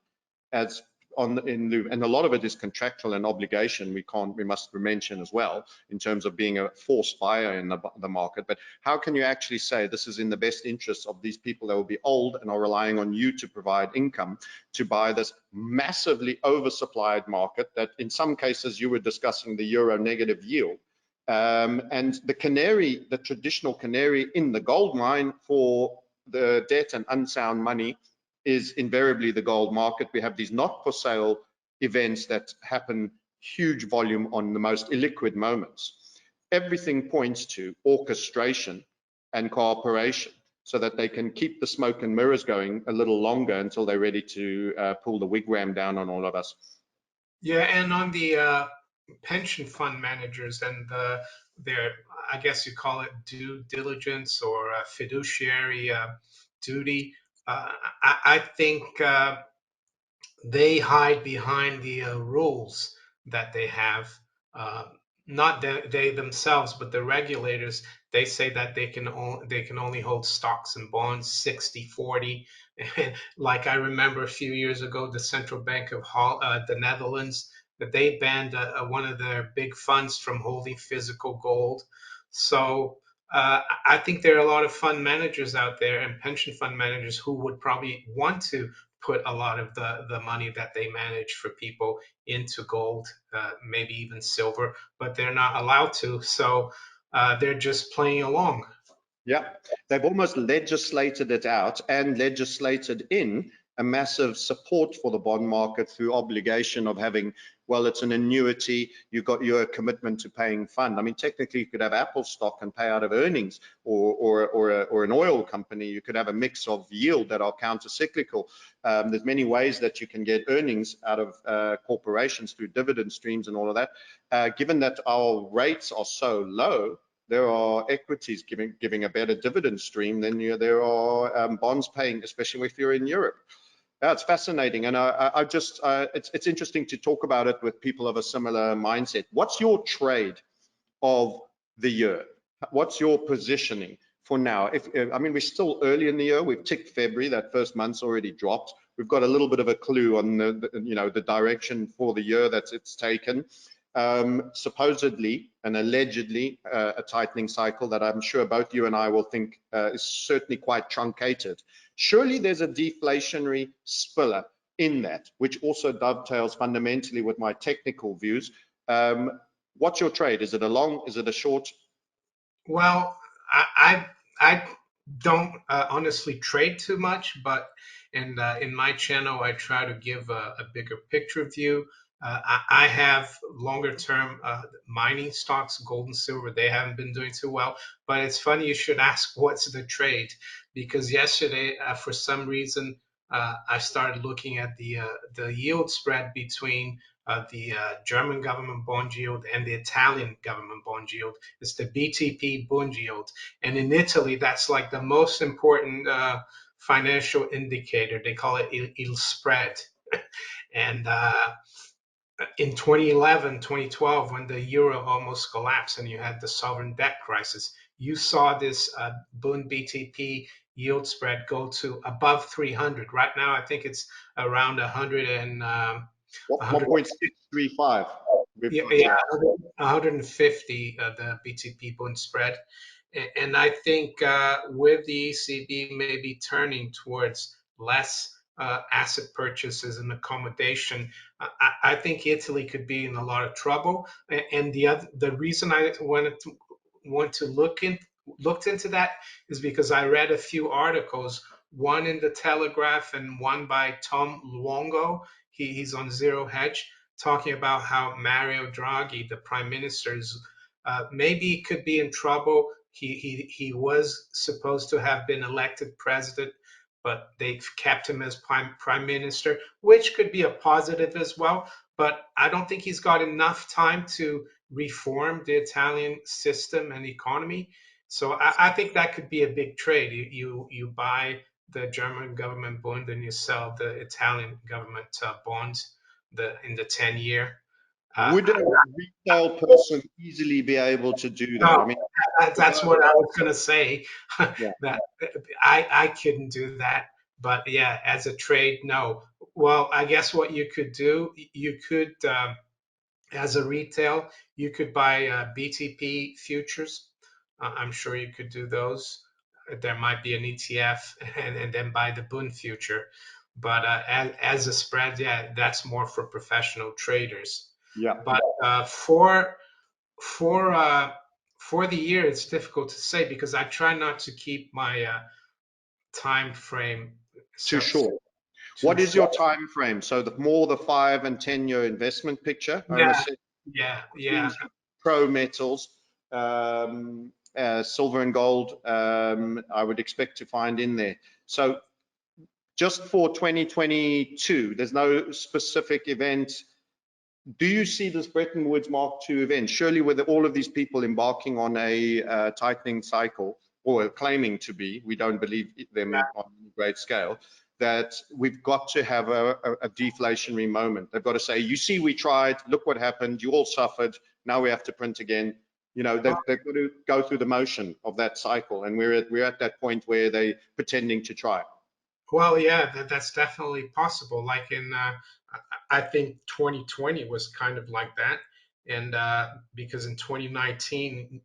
as on in lieu, and a lot of it is contractual and obligation. We must mention as well in terms of being a forced buyer in the market. But how can you actually say this is in the best interest of these people that will be old and are relying on you to provide income to buy this massively oversupplied market that in some cases you were discussing the euro negative yield. And the canary, the traditional canary in the gold mine for the debt and unsound money is invariably the gold market. We have these not for sale events that happen huge volume on the most illiquid moments. Everything points to orchestration and cooperation so that they can keep the smoke and mirrors going a little longer until they're ready to pull the wigwam down on all of us. Yeah, and on the pension fund managers and their, I guess you call it due diligence or fiduciary duty, I think they hide behind the rules that they have. Uh, Not they themselves, but the regulators. They say that they can only hold stocks and bonds 60/40. Like I remember a few years ago, the Central Bank of the Netherlands, that they banned one of their big funds from holding physical gold. So I think there are a lot of fund managers out there and pension fund managers who would probably want to put a lot of the money that they manage for people into gold, maybe even silver, but they're not allowed to. So they're just playing along. Yeah, they've almost legislated it out and legislated in a massive support for the bond market through obligation of having, well, it's an annuity, you've got your commitment to paying fund. I mean, technically you could have Apple stock and pay out of earnings, or an oil company. You could have a mix of yield that are counter-cyclical. There's many ways that you can get earnings out of corporations through dividend streams and all of that. Given that our rates are so low, there are equities giving a better dividend stream than there are bonds paying, especially if you're in Europe. Yeah, it's fascinating, and I just it's interesting to talk about it with people of a similar mindset. What's your trade of the year? What's your positioning for now? If I mean, we're still early in the year. We've ticked February. That first month's already dropped. We've got a little bit of a clue on the direction for the year that it's taken. Supposedly and allegedly a tightening cycle that I'm sure both you and I will think is certainly quite truncated. Surely there's a deflationary spiller in that, which also dovetails fundamentally with my technical views. What's your trade? Is it a long? Is it a short? Well, I don't honestly trade too much, but in my channel I try to give a bigger picture view. I have longer term mining stocks, gold and silver. They haven't been doing too well. But it's funny you should ask what's the trade, because yesterday, for some reason, I started looking at the yield spread between the German government bond yield and the Italian government bond yield. It's the BTP bond yield. And in Italy, that's like the most important financial indicator. They call it il spread. And in 2011, 2012, when the euro almost collapsed and you had the sovereign debt crisis, you saw this Bund BTP yield spread go to above 300. Right now, I think it's around 100 and 1.635. yeah, 150, the BTP Bund spread. And I think with the ECB maybe turning towards less asset purchases and accommodation, I think Italy could be in a lot of trouble. And the reason I want to looked into that is because I read a few articles, one in the Telegraph and one by Tom Luongo. He's on Zero Hedge, talking about how Mario Draghi, the prime minister, maybe could be in trouble. He was supposed to have been elected president, but they've kept him as prime minister, which could be a positive as well. But I don't think he's got enough time to reform the Italian system and economy. So I think that could be a big trade. You buy the German government bond and you sell the Italian government bonds in the 10-year. Would a retail person easily be able to do that? I mean, that's what I was going to say. Yeah. That I couldn't do that. But yeah, as a trade, no. Well, I guess what you could do, you could, as a retail, you could buy BTP futures. I'm sure you could do those. There might be an ETF and then buy the Bund future. But as a spread, yeah, that's more for professional traders. Yeah. But for the year, it's difficult to say because I try not to keep my time frame Too short. What is your time frame? So the 5 and 10-year investment picture. I must say, yeah. pro metals, silver and gold, I would expect to find in there. So just for 2022, there's no specific event. Do you see this Bretton Woods Mark II event? Surely with all of these people embarking on a tightening cycle, or claiming to be, we don't believe them on a great scale, that we've got to have a deflationary moment. They've got to say, you see, we tried, look what happened, you all suffered, now we have to print again. You know, they've got to go through the motion of that cycle, and we're at that point where they're pretending to try. Well, yeah, that's definitely possible. Like I think 2020 was kind of like that. And because in 2019,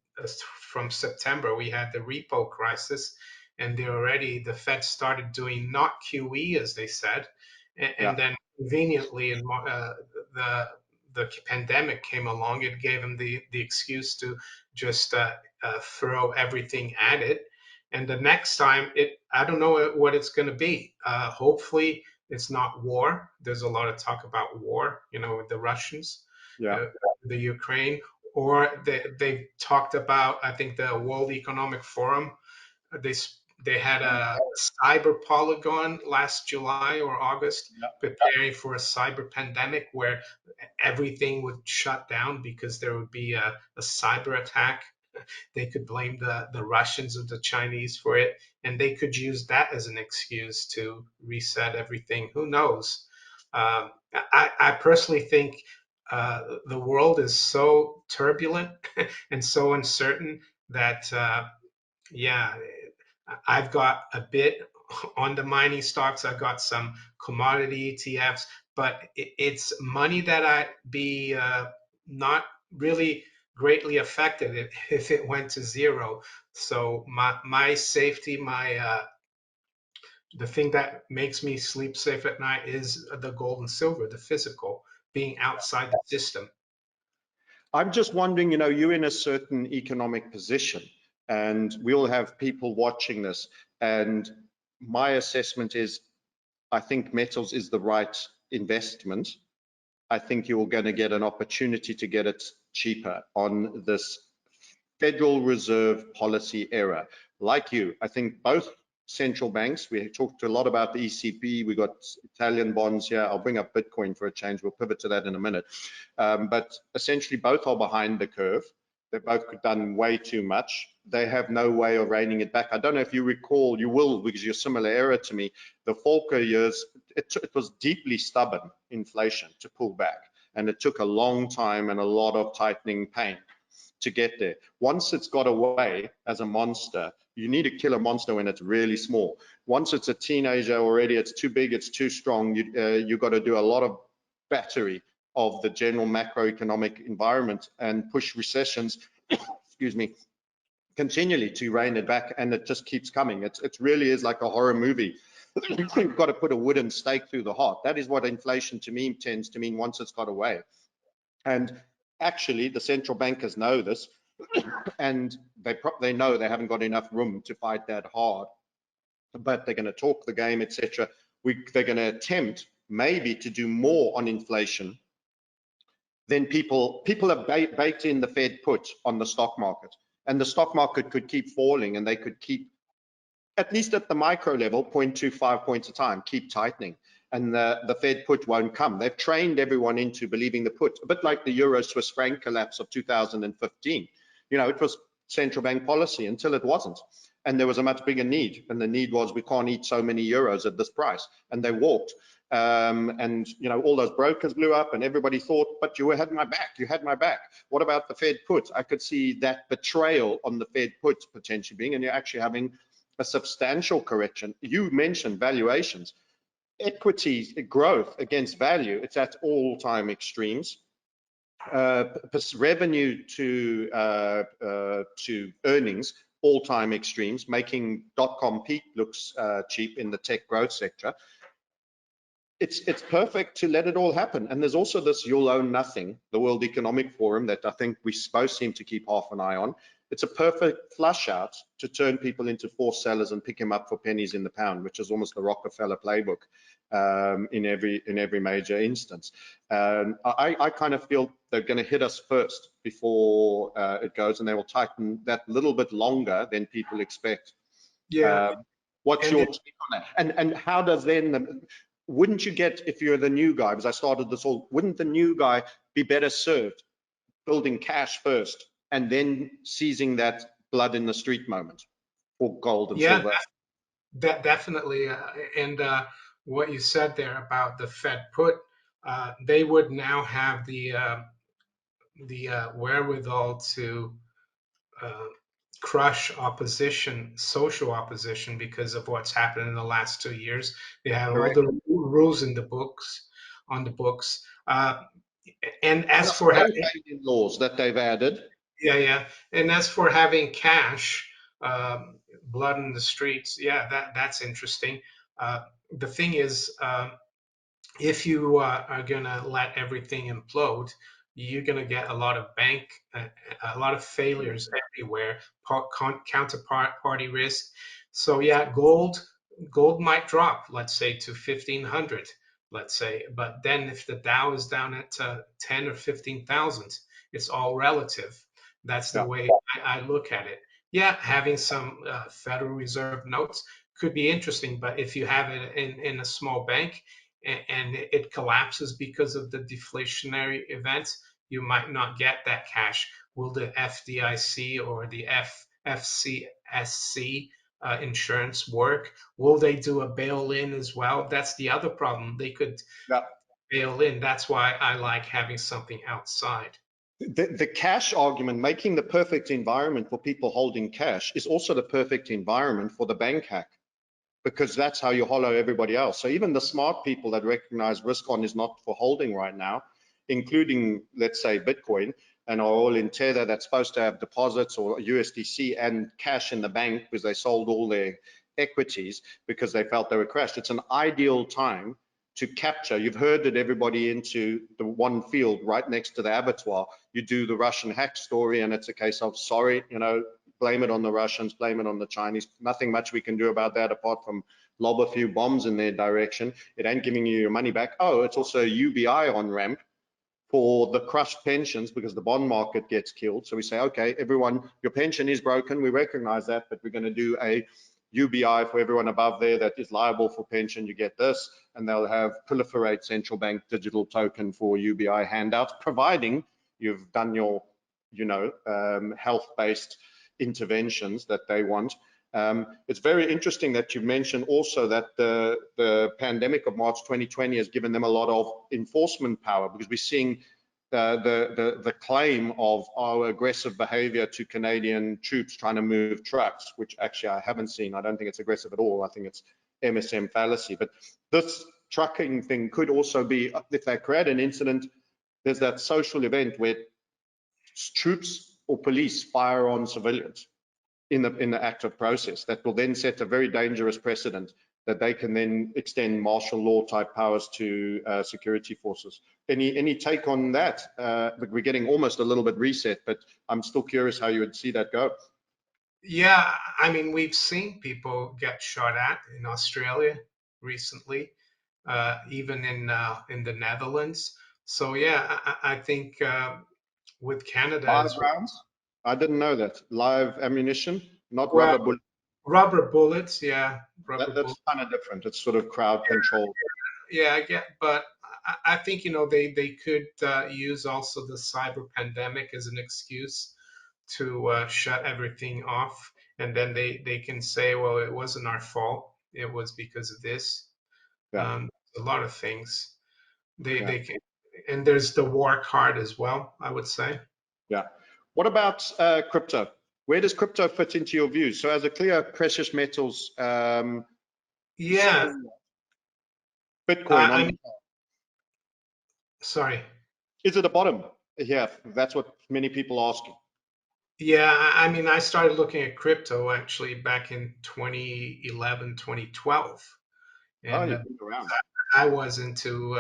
from September, we had the repo crisis, and the Fed started doing not QE as they said, and then conveniently, the pandemic came along. It gave them the excuse to just throw everything at it. And the next time, I don't know what it's going to be. Hopefully, it's not war. There's a lot of talk about war, with the Russians, the Ukraine, or they talked about, I think, the World Economic Forum. They had a cyber polygon last July or August, preparing for a cyber pandemic where everything would shut down because there would be a cyber attack. They could blame the Russians or the Chinese for it, and they could use that as an excuse to reset everything. Who knows? I personally think the world is so turbulent and so uncertain that, yeah, I've got a bit on the mining stocks. I've got some commodity ETFs, but it's money that I'd be not really greatly affected if it went to zero. So my safety, the thing that makes me sleep safe at night is the gold and silver, the physical, being outside the system. I'm just wondering, you're in a certain economic position, and we all have people watching this, and my assessment is I think metals is the right investment. I think you're going to get an opportunity to get it cheaper on this Federal Reserve policy era. Like you, I think both central banks, we talked a lot about the ECB, we got Italian bonds here. I'll bring up Bitcoin for a change. We'll pivot to that in a minute. But essentially both are behind the curve. They've both done way too much. They have no way of reining it back. I don't know if you recall, you will because you're similar era to me, the Volcker years, it was deeply stubborn inflation to pull back. And it took a long time and a lot of tightening pain to get there. Once it's got away as a monster, you need to kill a monster when it's really small. Once it's a teenager already, it's too big, it's too strong, you've got to do a lot of battery of the general macroeconomic environment and push recessions, excuse me, continually to rein it back, and it just keeps coming. It really is like a horror movie. You've got to put a wooden stake through the heart. That is what inflation to me tends to mean once it's got away. And actually, the central bankers know this, and they know they haven't got enough room to fight that hard. But they're going to talk the game, etc. They're going to attempt maybe to do more on inflation than people have baked in the Fed put on the stock market, and the stock market could keep falling, and they could keep, at least at the micro level, 0.25 points a time, keep tightening. And the Fed put won't come. They've trained everyone into believing the put, a bit like the Euro Swiss franc collapse of 2015. It was central bank policy until it wasn't. And there was a much bigger need. And the need was, we can't eat so many euros at this price. And they walked. And all those brokers blew up, and everybody thought, but you had my back, you had my back. What about the Fed put? I could see that betrayal on the Fed put potentially being, and you're actually having a substantial correction. You mentioned valuations. Equity growth against value, it's at all-time extremes. Revenue to earnings, all-time extremes, making .com peak looks cheap in the tech growth sector. It's perfect to let it all happen. And there's also this you'll own nothing, the World Economic Forum, that I think we both seem to keep half an eye on. It's a perfect flush out to turn people into forced sellers and pick them up for pennies in the pound, which is almost the Rockefeller playbook in every major instance. I kind of feel they're going to hit us first before it goes, and they will tighten that little bit longer than people expect. Yeah. What's your take on that? And how does then, wouldn't you get, if you're the new guy, because I started this all, wouldn't the new guy be better served building cash first and then seizing that blood in the street moment for gold and silver? Definitely. And what you said there about the Fed put, they would now have the wherewithal to crush opposition, social opposition, because of what's happened in the last 2 years. They have all the rules in the books, on the books. And as for having laws that they've added, and as for having cash, blood in the streets, that's interesting. The thing is, if you are gonna let everything implode, you're gonna get a lot of a lot of failures everywhere, counterparty risk. So gold might drop, let's say, to 1,500, let's say. But then if the Dow is down at 10 or 15,000, it's all relative. That's the way I look at it. Yeah, having some Federal Reserve notes could be interesting, but if you have it in a small bank and it collapses because of the deflationary events, you might not get that cash. Will the FDIC or the FCSC insurance work? Will they do a bail-in as well? That's the other problem. They could bail in. That's why I like having something outside. The cash argument, making the perfect environment for people holding cash, is also the perfect environment for the bank hack, because that's how you hollow everybody else. So even the smart people that recognize risk on is not for holding right now, including, let's say, Bitcoin, and are all in Tether that's supposed to have deposits or USDC and cash in the bank because they sold all their equities because they felt they were crashed. It's an ideal time to capture. You've herded everybody into the one field right next to the abattoir. You do the Russian hack story, and it's a case of, sorry, blame it on the Russians, blame it on the Chinese. Nothing much we can do about that apart from lob a few bombs in their direction. It ain't giving you your money back. Oh, it's also a UBI on ramp for the crushed pensions because the bond market gets killed. So we say, okay, everyone, your pension is broken. We recognize that, but we're going to do a UBI for everyone above there that is liable for pension. You get this, and they'll have proliferate central bank digital token for UBI handouts, providing you've done your, health-based interventions that they want. It's very interesting that you mentioned also that the pandemic of March 2020 has given them a lot of enforcement power, because we're seeing the claim of our aggressive behavior to Canadian troops trying to move trucks, which actually I haven't seen. I don't think it's aggressive at all. I think it's MSM fallacy. But this trucking thing could also be, if they create an incident, there's that social event where troops or police fire on civilians in the active process that will then set a very dangerous precedent that they can then extend martial law type powers to security forces. Any take on that? We're getting almost a little bit reset, but I'm still curious how you would see that go. Yeah, I mean, we've seen people get shot at in Australia recently, even in the Netherlands. So yeah, I think with Canada Live as rounds? I didn't know that. Live ammunition, not well, rubber bullets. rubber bullets, yeah, rubber That's bullets. kind of different. It's sort of crowd control. Yeah, I get, but I think they could use also the cyber pandemic as an excuse to shut everything off, and then they can say, well, it wasn't our fault. It was because of this. Yeah, A lot of things yeah, they can, and there's the war card as well, I would say. yeah. What about crypto? Where does crypto fit into your views? So as a clear precious metals, Yeah, so Bitcoin I on, mean, sorry. is it a bottom? Yeah, that's what many people are asking. Yeah, I mean, I started looking at crypto actually back in 2011, 2012, Oh, and you've been around. I was into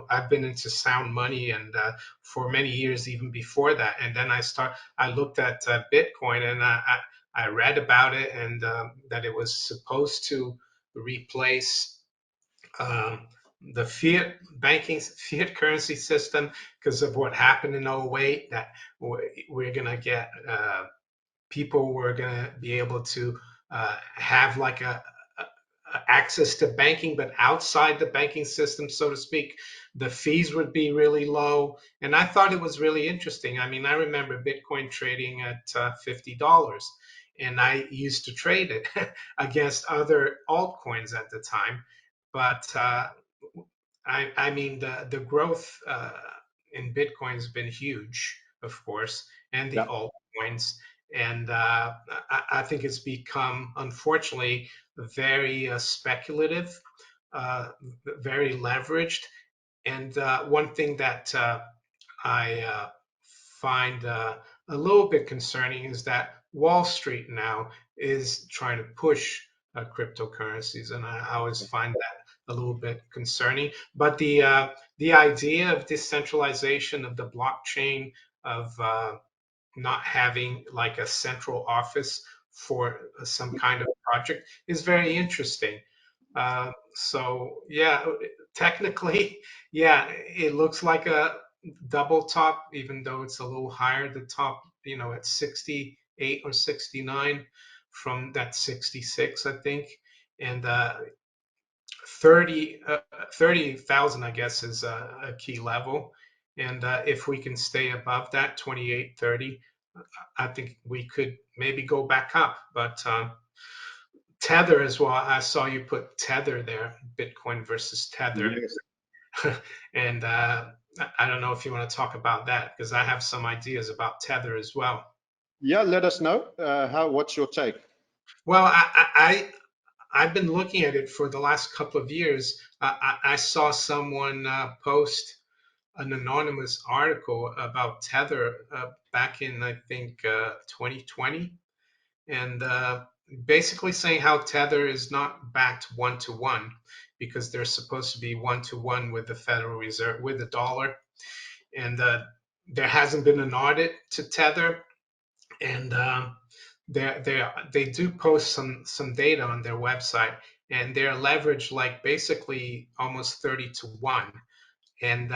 I've been into sound money and for many years even before that. And then I looked at Bitcoin, and I read about it, and that it was supposed to replace um, the fiat currency system because of what happened in '08, that we're going to get people were going to be able to have like access to banking, but outside the banking system, so to speak. The fees would be really low. And I thought it was really interesting. I mean, I remember Bitcoin trading at $50, and I used to trade it against other altcoins at the time. But I mean, the growth in Bitcoin has been huge, of course, and the Yeah, altcoins. And I think it's become, unfortunately, very speculative, uh, very leveraged. And one thing that I find a little bit concerning is that Wall Street now is trying to push cryptocurrencies, and I always find that a little bit concerning. But the idea of decentralization of the blockchain, of not having like a central office for some kind of project, is very interesting. So yeah, technically, yeah, it looks like a double top, even though it's a little higher. The top, at 68 or 69 from that 66, I think, and 30 30,000, I guess, is a key level. And if we can stay above that 28, 30, I think we could maybe go back up. But Tether as well. I saw you put Tether there, Bitcoin versus Tether. yes. And I don't know if you want to talk about that, because I have some ideas about Tether as well. Yeah, let us know. What's your take? Well, I've been looking at it for the last couple of years. I saw someone post an anonymous article about Tether back in, I think, 2020, and basically saying how Tether is not backed one to one, because they're supposed to be one to one with the Federal Reserve, with the dollar, and there hasn't been an audit to Tether, and they do post some data on their website, and they're leveraged like basically almost 30 to 1, and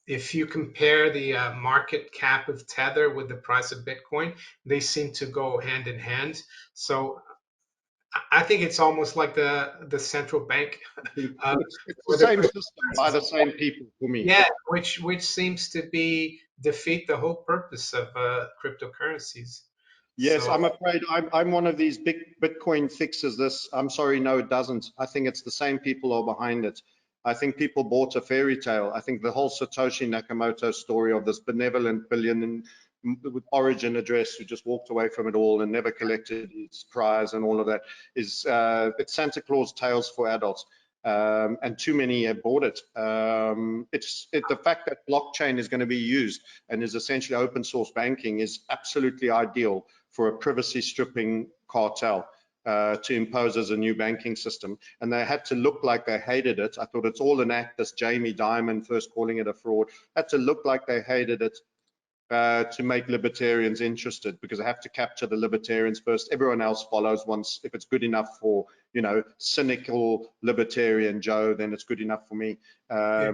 if you compare the market cap of Tether with the price of Bitcoin, they seem to go hand in hand. So I think it's almost like the central bank uh, It's the for the same system by cryptocurrencies. the same people for me. Yeah, which seems to be defeat the whole purpose of cryptocurrencies. Yes, So I'm afraid I'm one of these big Bitcoin fixes this. I'm sorry, no, it doesn't. I think it's the same people are behind it. I think people bought a fairy tale. I think the whole Satoshi Nakamoto story of this benevolent billionaire with origin address who just walked away from it all and never collected his prize and all of that is it's Santa Claus tales for adults. And too many have bought it. The fact that blockchain is going to be used and is essentially open source banking is absolutely ideal for a privacy stripping cartel to impose as a new banking system. And they had to look like they hated it. I thought it's all an act, this Jamie Dimon first calling it a fraud, had to look like they hated it to make libertarians interested, because I have to capture the libertarians first. Everyone else follows once. If it's good enough for, cynical libertarian Joe, then it's good enough for me. yeah,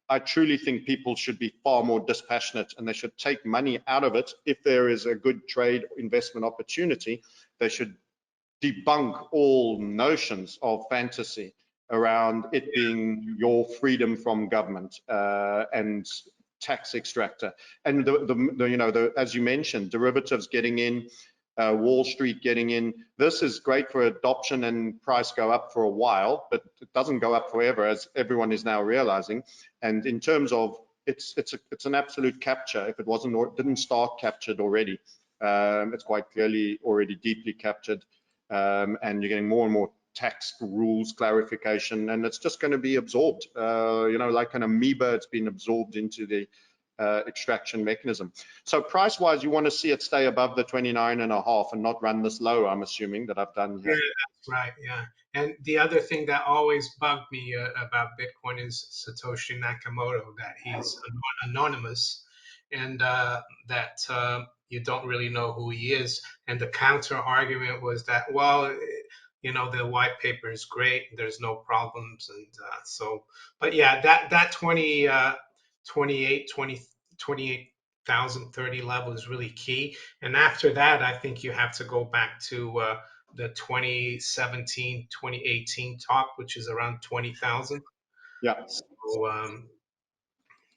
I truly think people should be far more dispassionate, and they should take money out of it. If there is a good trade investment opportunity, they should debunk all notions of fantasy around it being your freedom from government and tax extractor. And as you mentioned, derivatives getting in, Wall Street getting in. This is great for adoption and price go up for a while, but it doesn't go up forever, as everyone is now realizing. And in terms of it's an absolute capture. If it wasn't or didn't start captured already, it's quite clearly already deeply captured. And you're getting more and more tax rules clarification, and it's just going to be absorbed. Like an amoeba, it's been absorbed into the extraction mechanism. So price-wise, you want to see it stay above the 29.5 and not run this low. I'm assuming that I've done yeah, here. that's right. Yeah, and the other thing that always bugged me about Bitcoin is Satoshi Nakamoto, that he's anonymous, and that you don't really know who he is. And the counter argument was that, well, the white paper is great, there's no problems, and but yeah, that 28, 28,030 level is really key. And after that, I think you have to go back to the 2017, 2018 top, which is around 20,000. Yeah. So,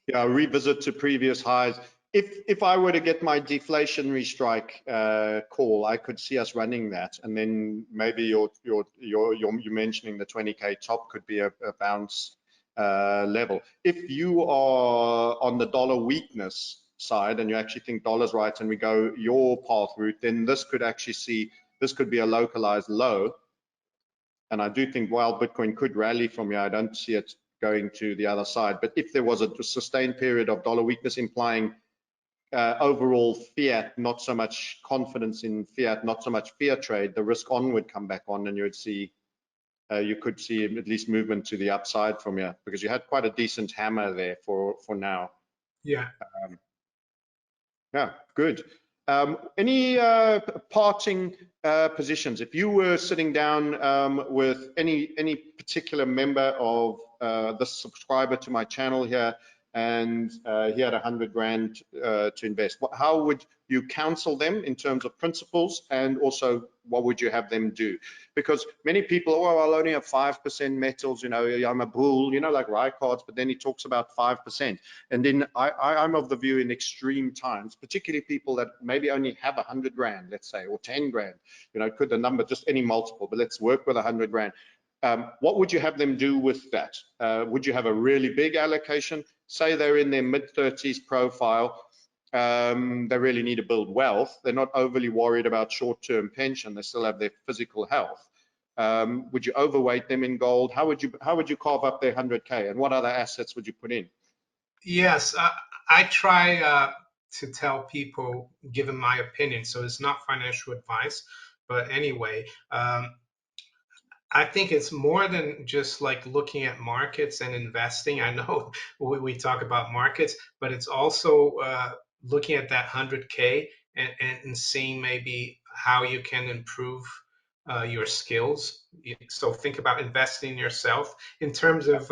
Yeah, revisit to previous highs. If I were to get my deflationary strike call, I could see us running that, and then maybe you mentioning the 20K top could be a bounce level. If you are on the dollar weakness side and you actually think dollar's right, and we go your path route, then this could be a localized low. And I do think while Bitcoin could rally from here, I don't see it going to the other side. But if there was a sustained period of dollar weakness implying overall fiat, not so much confidence in fiat, not so much fiat trade, the risk on would come back on, and you could see at least movement to the upside from here, because you had quite a decent hammer there for now. yeah. Yeah, good. Any parting positions? If you were sitting down with any particular member of the subscriber to my channel here, and he had 100 grand to invest, how would you counsel them in terms of principles, and also what would you have them do? Because many people, oh, I'll only have 5% metals, I'm a bull, like Rycards, but then he talks about 5%. And then I'm of the view, in extreme times, particularly people that maybe only have 100 grand, let's say, or 10 grand, could the number just any multiple, but let's work with 100 grand. What would you have them do with that? Would you have a really big allocation? Say they're in their mid-30s profile. They really need to build wealth. They're not overly worried about short-term pension. They still have their physical health. Would you overweight them in gold? How would you carve up their 100K? And what other assets would you put in? Yes, I try to tell people, given my opinion, so it's not financial advice, but anyway, I think it's more than just like looking at markets and investing. I know we talk about markets, but it's also looking at that 100K and seeing maybe how you can improve your skills. So think about investing in yourself in terms of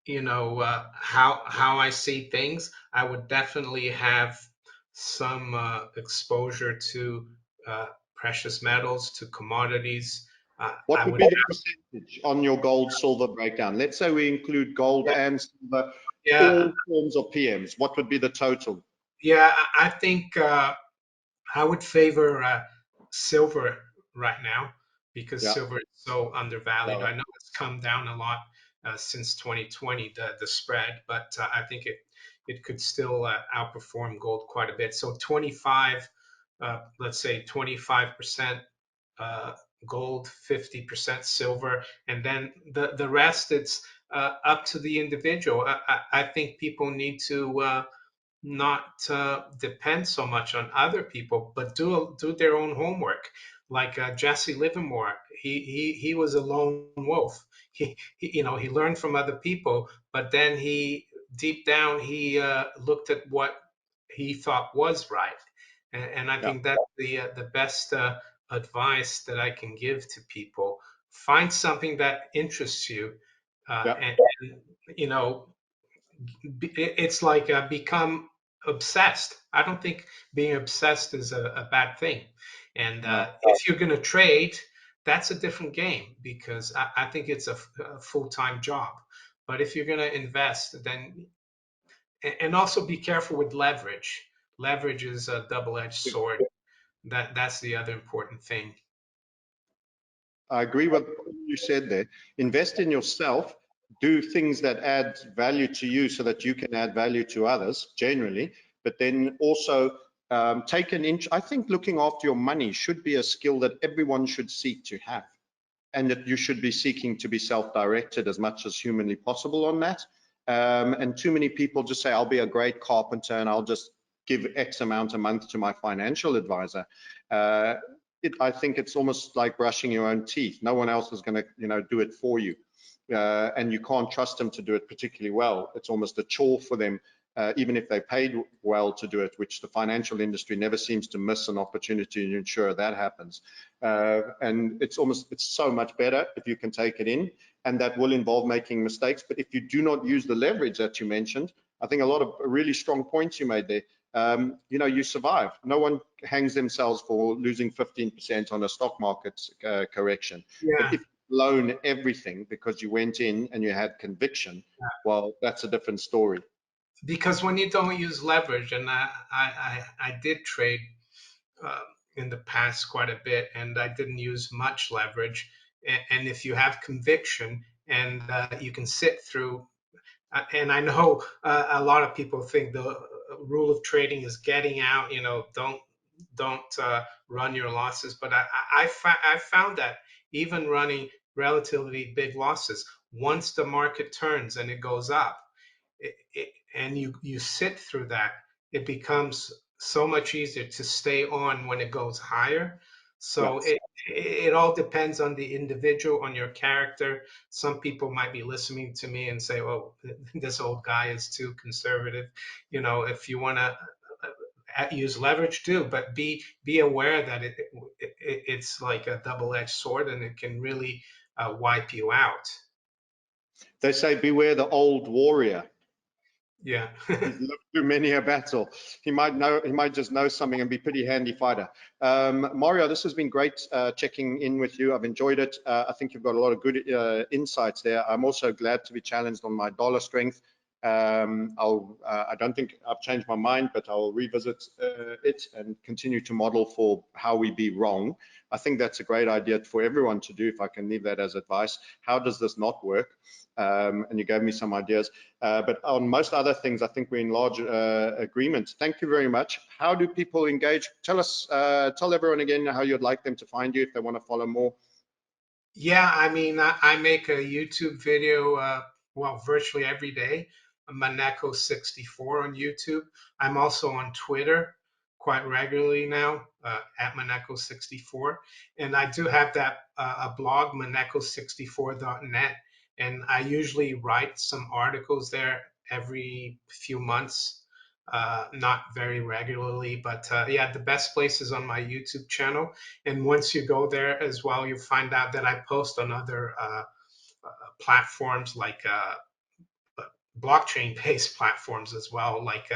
how I see things, I would definitely have some exposure to precious metals, to commodities. What I would would, be the percentage on your gold silver breakdown? Let's say we include gold yeah, and silver, yeah, all forms of PMs. What would be the total? yeah. I think I would favor silver right now because Yeah, silver is so undervalued. lower. I know it's come down a lot since 2020, the spread, but I think it could still outperform gold quite a bit. So 25, let's say 25% uh, gold, 50% silver, and then the rest it's up to the individual. I think people need to not depend so much on other people, but do their own homework. Like Jesse Livermore, he was a lone wolf. He learned from other people, but then he deep down he looked at what he thought was right, and I Yeah, think that's the best advice that I can give to people. Find something that interests you, yeah. and you know it's like become obsessed. I don't think being obsessed is a bad thing. And No. if you're going to trade, that's a different game because I think it's a full-time job. But if you're going to invest, then and also be careful with leverage. Leverage is a double-edged sword. That's the other important thing. I agree with what you said there. Invest in yourself, do things that add value to you so that you can add value to others generally, but then also take an inch. I think looking after your money should be a skill that everyone should seek to have, and that you should be seeking to be self-directed as much as humanly possible on that. And too many people just say, I'll be a great carpenter and I'll just give X amount a month to my financial advisor. I think it's almost like brushing your own teeth. No one else is going to, do it for you. And you can't trust them to do it particularly well. It's almost a chore for them, even if they paid well to do it, which the financial industry never seems to miss an opportunity to ensure that happens. And it's so much better if you can take it in, and that will involve making mistakes. But if you do not use the leverage that you mentioned, I think a lot of really strong points you made there. You survive. No one hangs themselves for losing 15% on a stock market correction. But Yeah. if you loan everything because you went in and you had conviction, well, that's a different story. Because when you don't use leverage, and I did trade uh, in the past quite a bit, and I didn't use much leverage. And if you have conviction and you can sit through, and I know a lot of people think the rule of trading is getting out. Don't run your losses. But I found that even running relatively big losses, once the market turns and it goes up, and you sit through that, it becomes so much easier to stay on when it goes higher. Yeah. So it all depends on the individual, on your character. Some people might be listening to me and say, "Oh, this old guy is too conservative." If you want to use leverage, do, but be aware that it's like a double-edged sword, and it can really wipe you out. They say, beware the old warrior. Yeah. He's lived through many a battle. He might just know something and be pretty handy fighter. Mario, this has been great checking in with you. I've enjoyed it. I think you've got a lot of good insights there. I'm also glad to be challenged on my dollar strength. I don't think I've changed my mind, but I'll revisit it and continue to model for how we be wrong. I think that's a great idea for everyone to do, if I can leave that as advice. How does this not work? And you gave me some ideas. But on most other things, I think we're in large agreement. Thank you very much. How do people engage? Tell everyone again how you'd like them to find you if they want to follow more. Yeah, I mean, I make a YouTube video, well, virtually every day, Maneco64 on YouTube. I'm also on Twitter quite regularly now, at Maneco64. And I do have that a blog, Maneco64.net, and I usually write some articles there every few months, not very regularly, but yeah, the best place is on my YouTube channel. And once you go there as well, you find out that I post on other platforms like blockchain-based platforms as well, like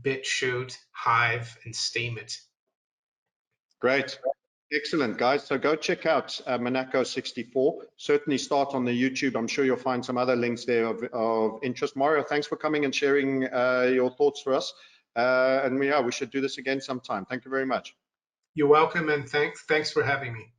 BitChute, Hive, and Steemit. Great. Excellent, guys. So go check out Maneco64. Certainly start on the YouTube. I'm sure you'll find some other links there of interest. Mario, thanks for coming and sharing your thoughts for us. And yeah, we should do this again sometime. Thank you very much. You're welcome, and thanks for having me.